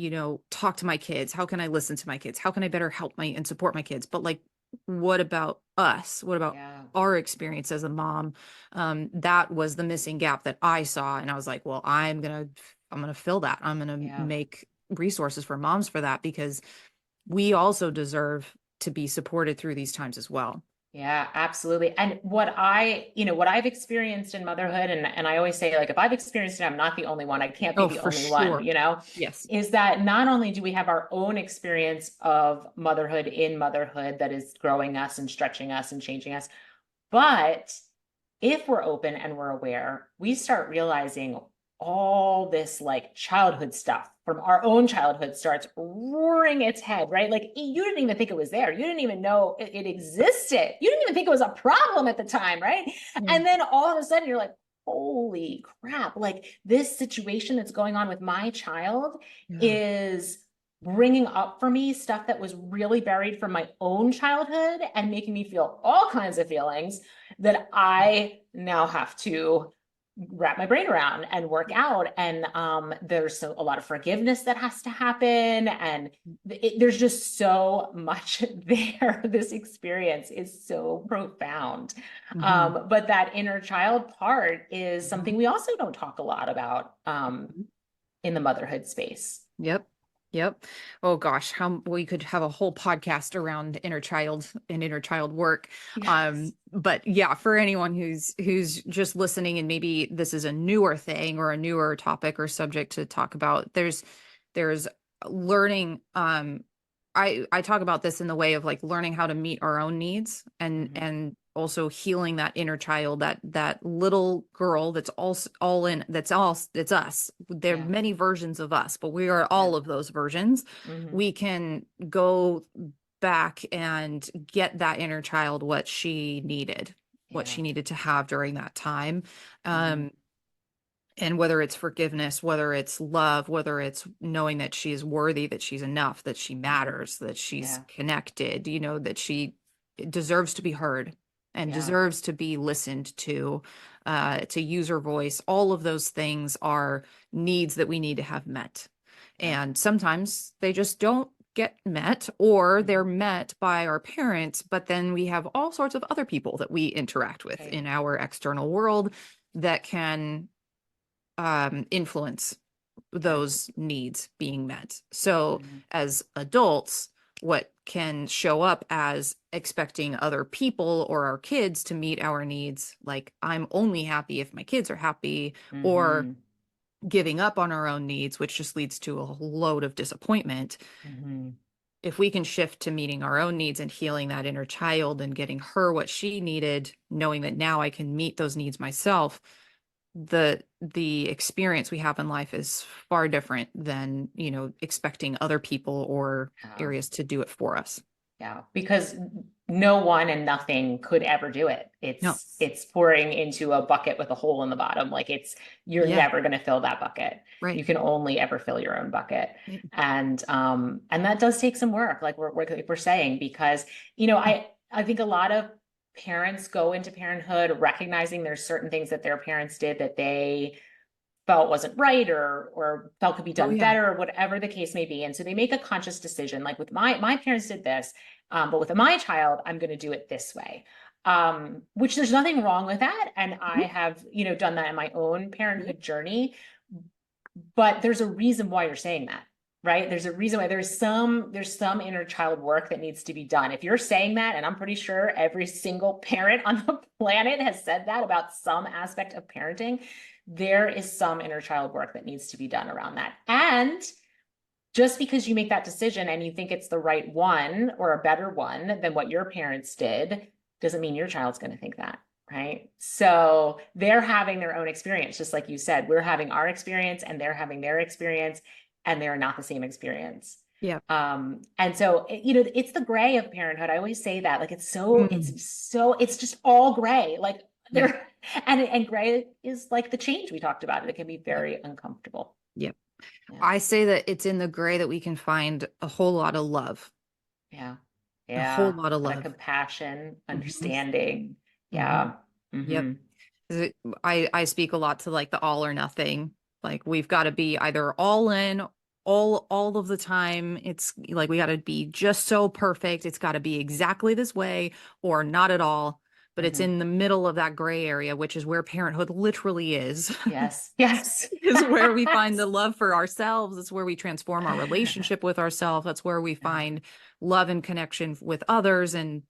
talk to my kids, how can I listen to my kids, how can I better help my and support my kids, but like what about us, what about Yeah. our experience as a mom? That was the missing gap that I saw, and I was like, well, I'm gonna fill that. I'm gonna Yeah. make resources for moms for that because we also deserve to be supported through these times as well. Yeah, absolutely. And what I've experienced in motherhood, and I always say, like, if I've experienced it, I'm not the only one. I can't be Oh, the for only one, sure. Yes. is that not only do we have our own experience of motherhood in motherhood that is growing us and stretching us and changing us, but if we're open and we're aware, we start realizing all this like childhood stuff from our own childhood starts roaring its head, right? Like you didn't even think it was there. You didn't even know it existed. You didn't even think it was a problem at the time, right? Yeah. And then all of a sudden you're like, holy crap, like this situation that's going on with my child Yeah. is bringing up for me stuff that was really buried from my own childhood and making me feel all kinds of feelings that I now have to wrap my brain around and work out. And there's a lot of forgiveness that has to happen. And there's just so much there. This experience is so profound. Mm-hmm. But that inner child part is Mm-hmm. something we also don't talk a lot about Mm-hmm. in the motherhood space. Yep. Yep. Oh gosh, how we could have a whole podcast around inner child and inner child work. Yes. But yeah, for anyone who's just listening and maybe this is a newer thing or a newer topic or subject to talk about, there's learning. I talk about this in the way of like learning how to meet our own needs Mm-hmm. and also healing that inner child, that little girl that's all in, that's all, it's us. There are Yeah. many versions of us, but we are Yeah. all of those versions. Mm-hmm. We can go back and get that inner child what she needed, what Yeah. she needed to have during that time. Mm-hmm. um and whether it's forgiveness, whether it's love, whether it's knowing that she is worthy, that she's enough, that she matters, that she's Yeah. connected, that she deserves to be heard and Yeah. deserves to be listened to use her voice. All of those things are needs that we need to have met. Yeah. And sometimes they just don't get met, or they're Mm-hmm. met by our parents, but then we have all sorts of other people that we interact with Right. in our external world that can influence Yeah. those needs being met. So, Mm-hmm. as adults, what can show up as expecting other people or our kids to meet our needs, like I'm only happy if my kids are happy, or Mm-hmm. giving up on our own needs, which just leads to a load of disappointment. Mm-hmm. If we can shift to meeting our own needs and healing that inner child and getting her what she needed, knowing that now I can meet those needs myself, the experience we have in life is far different than expecting other people or Yeah. areas to do it for us. Yeah. Because no one and nothing could ever do it. No. It's pouring into a bucket with a hole in the bottom. Like you're Yeah. never going to fill that bucket. Right. You can only ever fill your own bucket. Right. And that does take some work, like we're saying, because, I think a lot of parents go into parenthood recognizing there's certain things that their parents did that they felt wasn't right or felt could be Oh done yeah. better, or whatever the case may be. And so they make a conscious decision, like with my parents did this, but with my child, I'm going to do it this way. Which there's nothing wrong with that. And I Mhm. have, done that in my own parenthood journey. But there's a reason why you're saying that, right? There's a reason why there's some inner child work that needs to be done. If you're saying that, and I'm pretty sure every single parent on the planet has said that about some aspect of parenting, there is some inner child work that needs to be done around that. And just because you make that decision and you think it's the right one or a better one than what your parents did, doesn't mean your child's going to think that. Right. So they're having their own experience, just like you said, we're having our experience and they're having their experience, and they're not the same experience. Yeah. And so, it's the gray of parenthood. I always say that, like, Mm. it's just all gray. Like Yeah. there, and gray is like the change we talked about. It can be Yeah. very uncomfortable. Yeah. Yeah. I say that it's in the gray that we can find a whole lot of love, Yeah. a whole Yeah. lot of A lot of love. compassion, Mhm. understanding. Mhm. Yeah. Yep. Mm-hmm. 'Cause I speak a lot to like the all or nothing. Like we've got to be either all in all of the time. It's like we got to be just so perfect. It's got to be exactly this way or not at all. But it's Mm-hmm. in the middle of that gray area, which is where parenthood literally is. Yes. Yes. Is where we find the Yes. love for ourselves. It's where we transform our relationship with ourselves. That's where we Yeah. find love and connection with others, and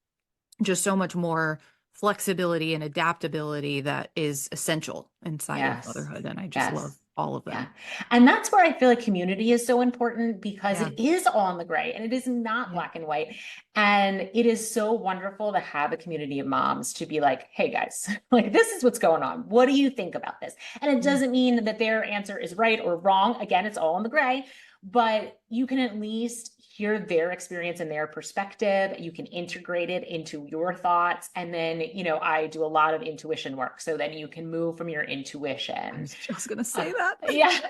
just so much more flexibility and adaptability that is essential inside of Yes. motherhood. And I just love Yes. all of Yeah. them. And that's where I feel like community is so important, because Yeah. it is all in the gray and it is not Yeah. black and white. And it is so wonderful to have a community of moms to be like, hey guys, like this is what's going on. What do you think about this? And it Yeah. doesn't mean that their answer is right or wrong. Again, it's all in the gray, but you can at least hear their experience and their perspective. You can integrate it into your thoughts. And then, I do a lot of intuition work. So then you can move from your I intuition. was just going to Uh, say that. yeah.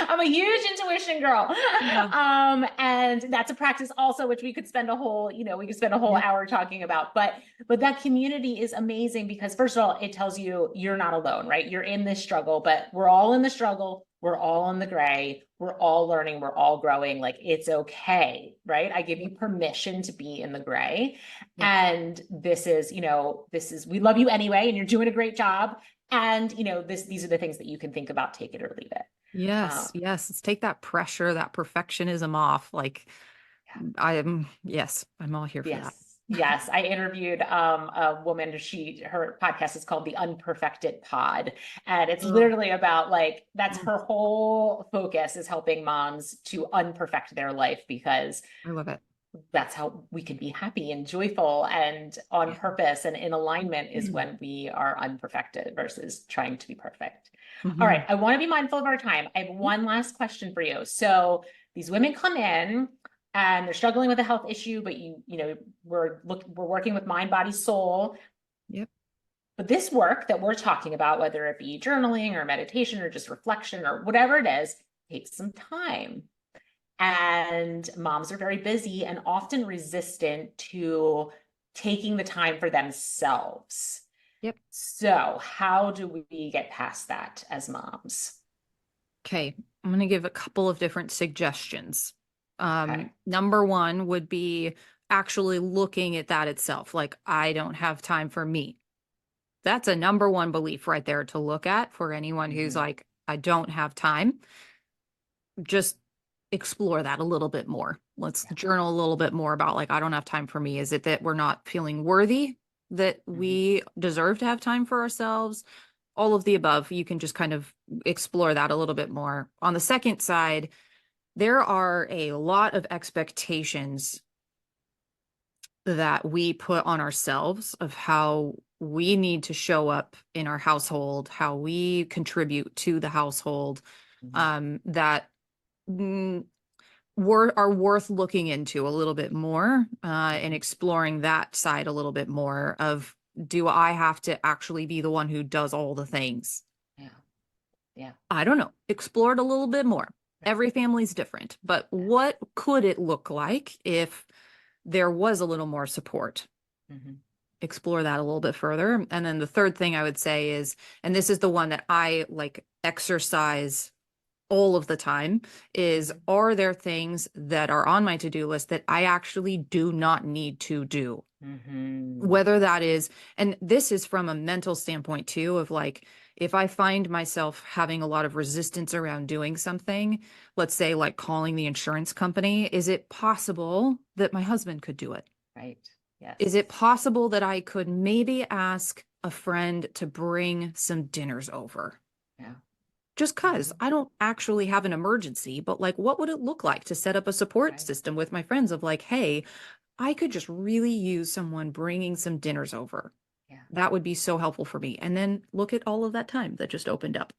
I'm I'm a huge intuition girl. Yeah. And that's a practice also, which we could spend a whole, we could spend a whole Yep. hour talking about. But that community is amazing because first of all, it tells you you're not alone, right? You're in this struggle, but we're all in the struggle. We're all in the gray. We're all learning. We're all growing. Like it's okay, right? I give you permission to be in the gray. Yep. And we love you anyway, and you're doing a great job. And these are the things that you can think about, take it or leave it. Yes. Yes. Let's take that pressure, that perfectionism off. Like I'm all here for that. Yes. Yes. I interviewed a woman. Her podcast is called the Unperfected Pod. And it's Oh, literally about that's oh, her whole focus, is helping moms to unperfect their life, because I love it. that's how we can be happy and joyful and on Yeah. purpose and in alignment, is when we are unperfected versus trying to be perfect. All right. Mhm. I want to be mindful of our time. I have one last question for you. So these women come in and they're struggling with a health issue, but we're working with mind, body, soul. Yep. But this work that we're talking about, whether it be journaling or meditation or just reflection or whatever it is, takes some time. And moms are very busy and often resistant to taking the time for themselves. Yep. So, how do we get past that as moms? Okay. I'm going to give a couple of different suggestions. Okay. Number one would be actually looking at that itself. Like, I don't have time for me. That's a number one belief right there to look at for anyone who's Mhm. like, I don't have time. Just explore that a little bit more. Let's Yeah. journal a little bit more about like, I don't have time for me. Is it that we're not feeling worthy, that Mhm. we deserve to have time for ourselves? All of the above. You can just kind of explore that a little bit more. On the second side, there are a lot of expectations that we put on ourselves of how we need to show up in our household, how we contribute to the household, Mhm. that mm, are worth looking into a little bit more, and Mhm. exploring that side a little bit more of, do I have to actually be the one who does all the things? Yeah. Yeah. I don't know. Explore it a little bit more. Right. Every family's different, but Yeah. what could it look like if there was a little more support? Mhm. Explore that a little bit further. And then the third thing I would say is, and this is the one that I like exercise all of the time, is, Mhm. are there things that are on my to-do list that I actually do not need to do? Mhm. Whether that is, and this is from a mental standpoint too, of like, if I find myself having a lot of resistance around doing something, let's say like calling the insurance company, is it possible that my husband could do it? Right. Is it Yes. possible that I could maybe ask a friend to bring some dinners over? Yeah. Just because Mhm. I don't actually have an emergency, but like, what would it look like to set up a support Right. system with my friends of like, hey, I could just really use someone bringing some dinners over. Yeah. That would be so helpful for me. And then look at all of that time that just opened up.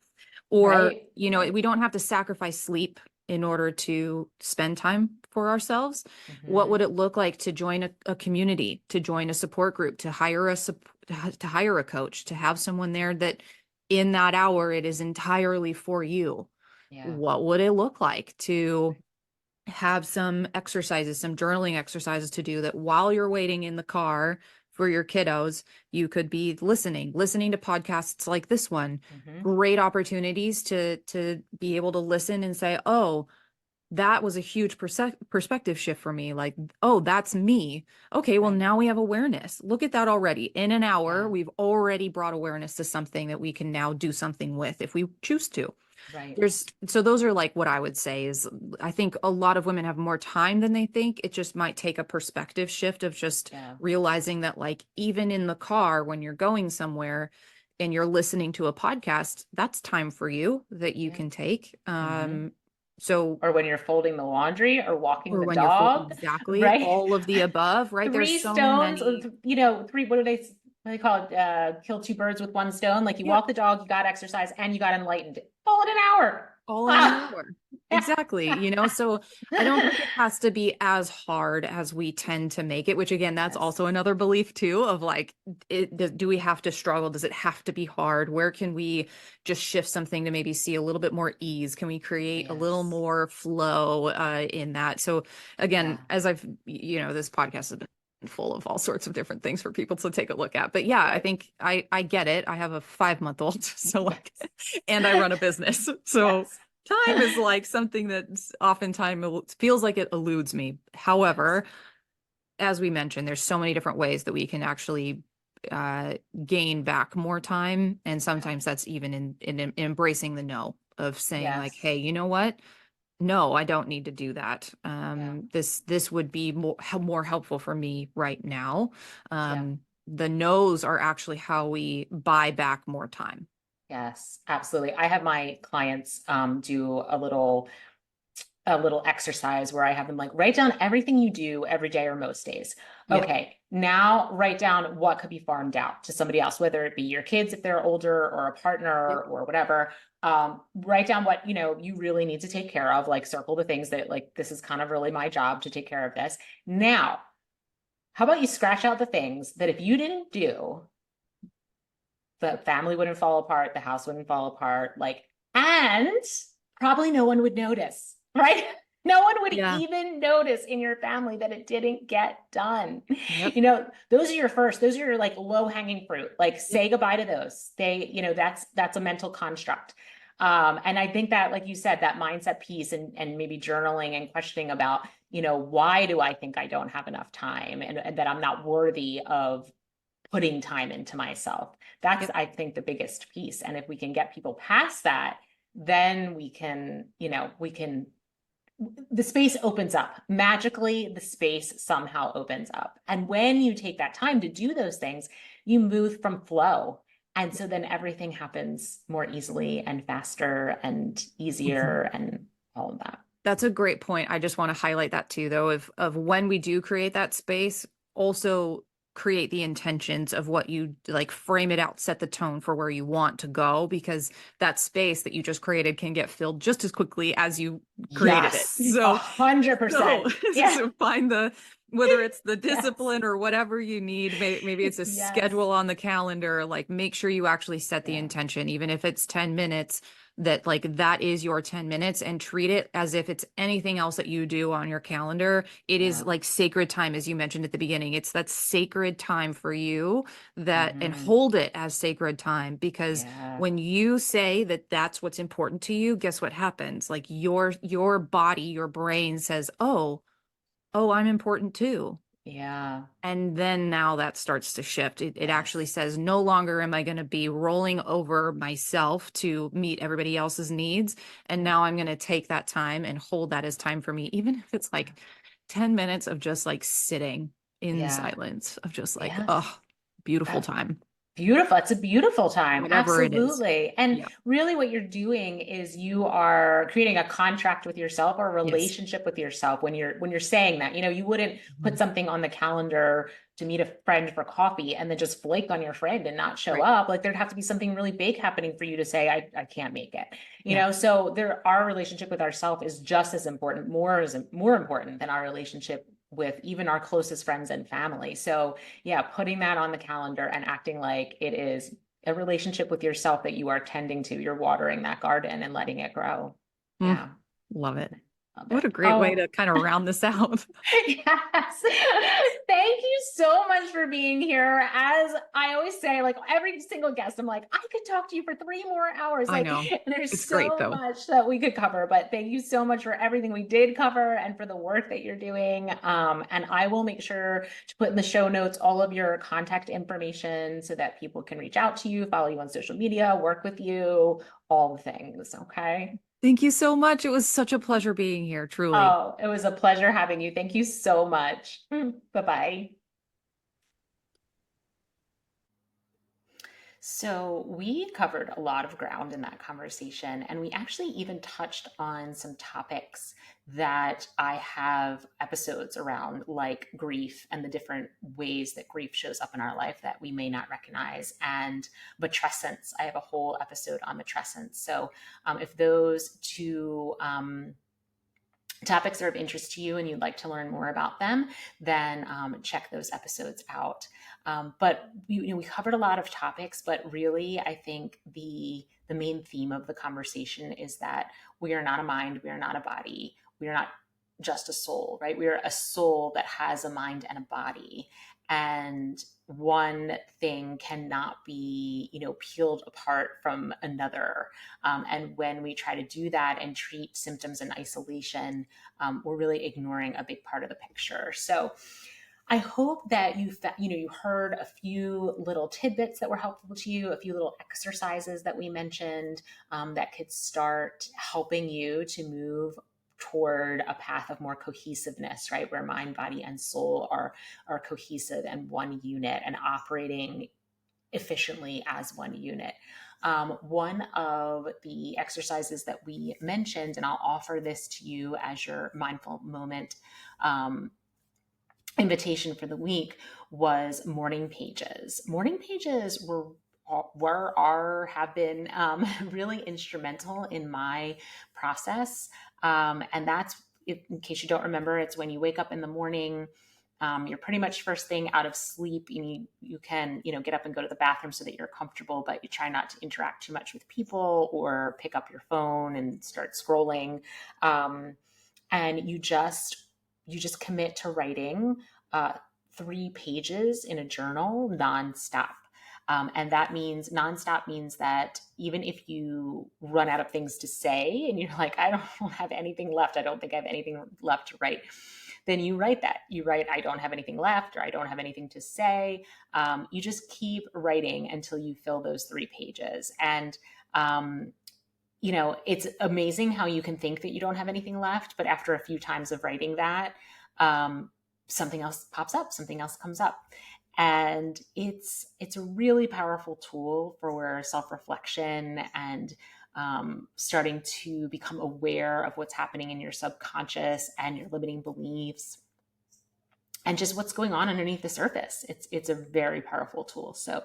Or, Right. we Right. don't have to sacrifice sleep in order to spend time for ourselves. What would Mhm. it look like to join a community, to join a support group, to hire to hire a coach, to have someone there that in that hour it is entirely for you? Yeah. What would it look like to have some exercises, some journaling exercises to do, that while you're waiting in the car for your kiddos, you could be listening to podcasts like this one. Mhm. Great opportunities to be able to listen and say, oh, that was a huge perspective shift for me. Like, oh, that's me. Okay, well, Right. now we have awareness. Look at that already. In an hour, Yeah. we've already brought awareness to something that we can now do something with if we choose to. Right. So those are like what I would say is, I think a lot of women have more time than they think. It just might take a perspective shift of just Yeah. realizing that, like, even in the car when you're going somewhere and you're listening to a podcast, that's time for you that you Yeah. can take. Mhm. So, Or when you're folding the laundry or walking or the when you're full, dog, exactly right? all of the above, right? There's Three so stones, many. what do they call it? Kill two birds with one stone. Like you Yep. walk the dog, you got exercise, and you got enlightened all in an hour. All in an Ah, Sure. Exactly. You know, so I don't think it has to be as hard as we tend to make it, which again, that's Yes. also another belief too of like, do we have to struggle? Does it have to be hard? Where can we just shift something to maybe see a little bit more ease? Can we create a little Yes. more flow in that? So again, Yeah. as this podcast has been full of all sorts of different things for people to take a look at. But yeah, I Good. think I get it. I have a 5-month-old, so like, Yes. and I run a business. So Yes. time is like something that oftentimes feels like it eludes me. Yes. However, as we mentioned, there's so many different ways that we can actually uh, gain back more time. And Yeah. sometimes that's even in embracing the no of saying like, Yes. hey, you know what? No, I don't need to do that. Yeah. This would be more helpful for me right now. Yeah. The no's are actually how we buy back more time. Yes, absolutely. I have my clients do a little exercise where I have them like write down everything you do every day or most days. Yep. Okay, now write down what could be farmed out to somebody else, whether it be your kids if they're older or a Yep. partner or whatever. Write down what you really need to take care of, like circle the things that like this is kind of really my job to take care of this. Now, how about you scratch out the things that if you didn't do, the family wouldn't fall apart, the house wouldn't fall apart, like, and probably no one would notice, right? No one would Yeah. even notice in your family that it didn't get done. Yep. Those are your first, those are your like low hanging fruit. Like Yep. say goodbye to those. That's a mental construct. And I think that, like you said, that mindset piece and maybe journaling and questioning about, why do I think I don't have enough time and that I'm not worthy of putting time into myself. That's, Yep. I think, the biggest piece. And if we can get people past that, then the space opens up. Magically, the space somehow opens up. And when you take that time to do those things, you move from flow. And so then everything happens more easily and faster and Mhm. easier and all of that. That's a great point. I just want to highlight that too, though, of when we do create that space, also create the intentions of what you like, frame it out, set the tone for where you want to go, because that space that you just created can get filled just as quickly as you created it. Yes, a So, hundred so, percent. Yeah. so find whether it's the Yes. discipline or whatever you need, maybe it's a Yes. schedule on the calendar, like make sure you actually set the Yeah. intention, even if it's 10 minutes that like that is your 10 minutes and treat it as if it's anything else that you do on your calendar. It is Yeah. like sacred time, as you mentioned at the beginning. It's that sacred time for you and Hmm. hold it as sacred time, because Yeah. when you say that that's what's important to you, guess what happens? Like your body, your brain says, oh, I'm important too. Yeah. And then now that starts to shift. It actually Yes. says no longer am I going to be rolling over myself to meet everybody else's needs. And Yeah. now I'm going to take that time and hold that as time for me, even if it's like 10 minutes of just like sitting in Yeah. silence, of just like, Yes. oh, beautiful That's time, beautiful. It's a beautiful time. whatever it is. Absolutely. And Yeah. really what you're doing is you are creating a contract with yourself or a Yes. relationship with yourself when you're saying that. You wouldn't put Mhm. something on the calendar to meet a friend for coffee and then just flake on your friend and not show Right. up. Like there'd have to be something really big happening for you to say, I can't make it. Yeah. So our relationship with ourselves is just as important, more important than our relationship with even our closest friends and family. So yeah, putting that on the calendar and acting like it is a relationship with yourself that you are tending to. You're watering that garden and letting it grow. Mm, Yeah. love it. Love What it. a great way Oh, to kind of round this out. yes. Thank you so much for being here. As I always say, like every single guest, I'm like, I could talk to you for 3 more hours. I Like, know. there's It's great so though. much that we could cover, but thank you so much for everything we did cover and for the work that you're doing. And I will make sure to put in the show notes all of your contact information so that people can reach out to you, follow you on social media, work with you, all the things. Okay. Thank you so much. It was such a pleasure being here, truly. Oh, it was a pleasure having you. Thank you so much. Bye bye. So, we covered a lot of ground in that conversation, and we actually even touched on some topics that I have episodes around, like grief and the different ways that grief shows up in our life that we may not recognize, and matrescence. I have a whole episode on matrescence. So, if those two topics are of interest to you and you'd like to learn more about them, then check those episodes out. But we covered a lot of topics, but really, I think the main theme of the conversation is that we are not a mind, we are not a body, we are not just a soul, right? We are a soul that has a mind and a body, and one thing cannot be, peeled apart from another. And when we try to do that and treat symptoms in isolation, we're really ignoring a big part of the picture. So I hope that you heard a few little tidbits that were helpful to you, a few little exercises that we mentioned that could start helping you to move toward a path of more cohesiveness, right? Where mind, body, and soul are cohesive and one unit and operating efficiently as one unit. One of the exercises that we mentioned, and I'll offer this to you as your mindful moment invitation for the week, was morning pages. Morning pages have been really instrumental in my process, and that's, in case you don't remember, it's when you wake up in the morning. You're pretty much first thing out of sleep. You can get up and go to the bathroom so that you're comfortable, but you try not to interact too much with people or pick up your phone and start scrolling. And you just commit to writing 3 pages in a journal nonstop. And that means nonstop means that even if you run out of things to say and you're like, I don't have anything left, I don't think I have anything left to write, then you write that. You write, I don't have anything left, or I don't have anything to say. You just keep writing until you fill those 3 pages. And it's amazing how you can think that you don't have anything left, but after a few times of writing that, something else pops up, something else comes up. And it's a really powerful tool for self-reflection and starting to become aware of what's happening in your subconscious and your limiting beliefs and just what's going on underneath the surface. It's a very powerful tool. So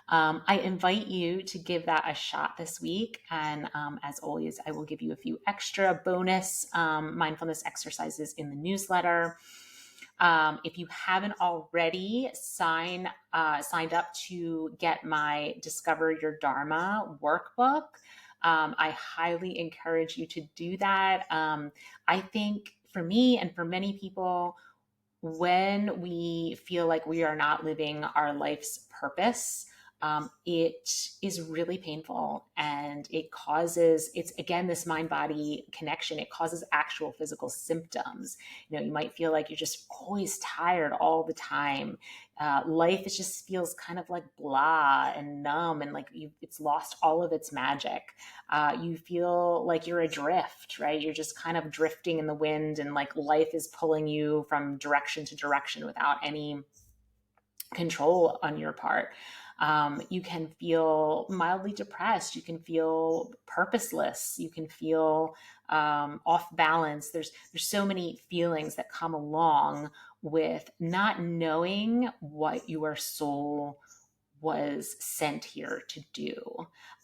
I invite you to give that a shot this week. And as always, I will give you a few extra bonus mindfulness exercises in the newsletter. If you haven't already signed up to get my Discover Your Dharma workbook, I highly encourage you to do that. I think for me and for many people, when we feel like we are not living our life's purpose, it is really painful, and it's again this mind body connection. It causes actual physical symptoms. You might feel like you're just always tired all the time. Life just feels kind of like blah and numb, and like it's lost all of its magic. You feel like you're adrift, right? You're just kind of drifting in the wind, and like life is pulling you from direction to direction without any control on your part. You can feel mildly depressed. You can feel purposeless. You can feel off balance. There's so many feelings that come along with not knowing what your soul was sent here to do.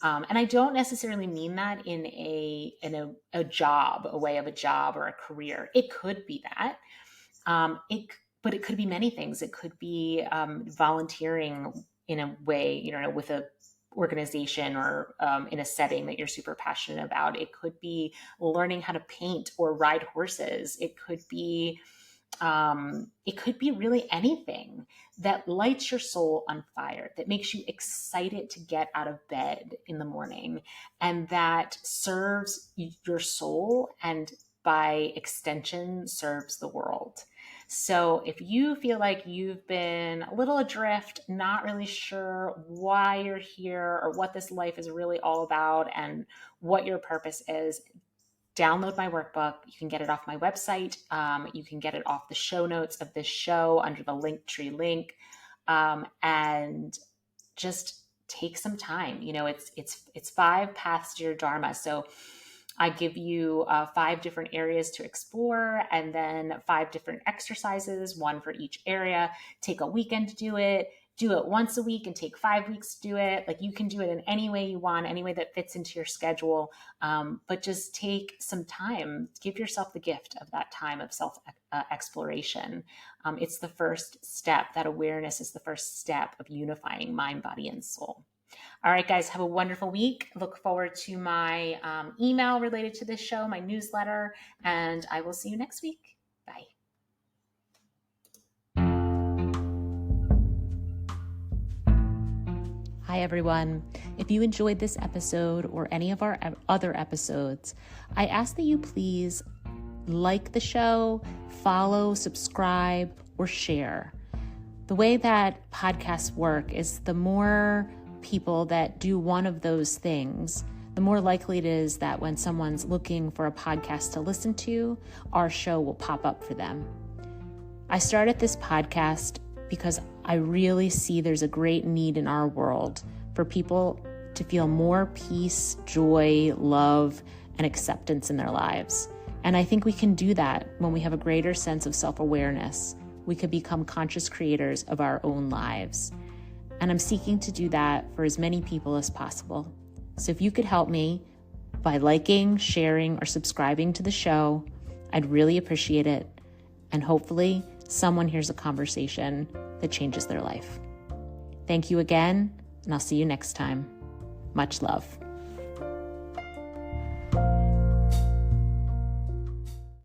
And I don't necessarily mean that in a job, a way of a job or a career. It could be that. But it could be many things. It could be volunteering in a way, with a organization or in a setting that you're super passionate about. It could be learning how to paint or ride horses. It could be really anything that lights your soul on fire, that makes you excited to get out of bed in the morning, and that serves your soul and by extension serves the world. So if you feel like you've been a little adrift, not really sure why you're here or what this life is really all about and what your purpose is, download my workbook. You can get it off my website. You can get it off the show notes of this show under the Linktree link. And just take some time. It's 5 paths to your Dharma. So I give you 5 different areas to explore, and then 5 different exercises, one for each area. Take a weekend to do it once a week, and take 5 weeks to do it. Like, you can do it in any way you want, any way that fits into your schedule. But just take some time, give yourself the gift of that time of self exploration. It's the first step. That awareness is the first step of unifying mind, body, and soul. All right, guys, have a wonderful week. Look forward to my email related to this show, my newsletter, and I will see you next week. Bye. Hi, everyone. If you enjoyed this episode or any of our other episodes, I ask that you please like the show, follow, subscribe, or share. The way that podcasts work is the more people that do one of those things, the more likely it is that when someone's looking for a podcast to listen to, our show will pop up for them. I started this podcast because I really see there's a great need in our world for people to feel more peace, joy, love, and acceptance in their lives. And I think we can do that when we have a greater sense of self-awareness. We can become conscious creators of our own lives. And I'm seeking to do that for as many people as possible. So if you could help me by liking, sharing, or subscribing to the show, I'd really appreciate it. And hopefully someone hears a conversation that changes their life. Thank you again, and I'll see you next time. Much love.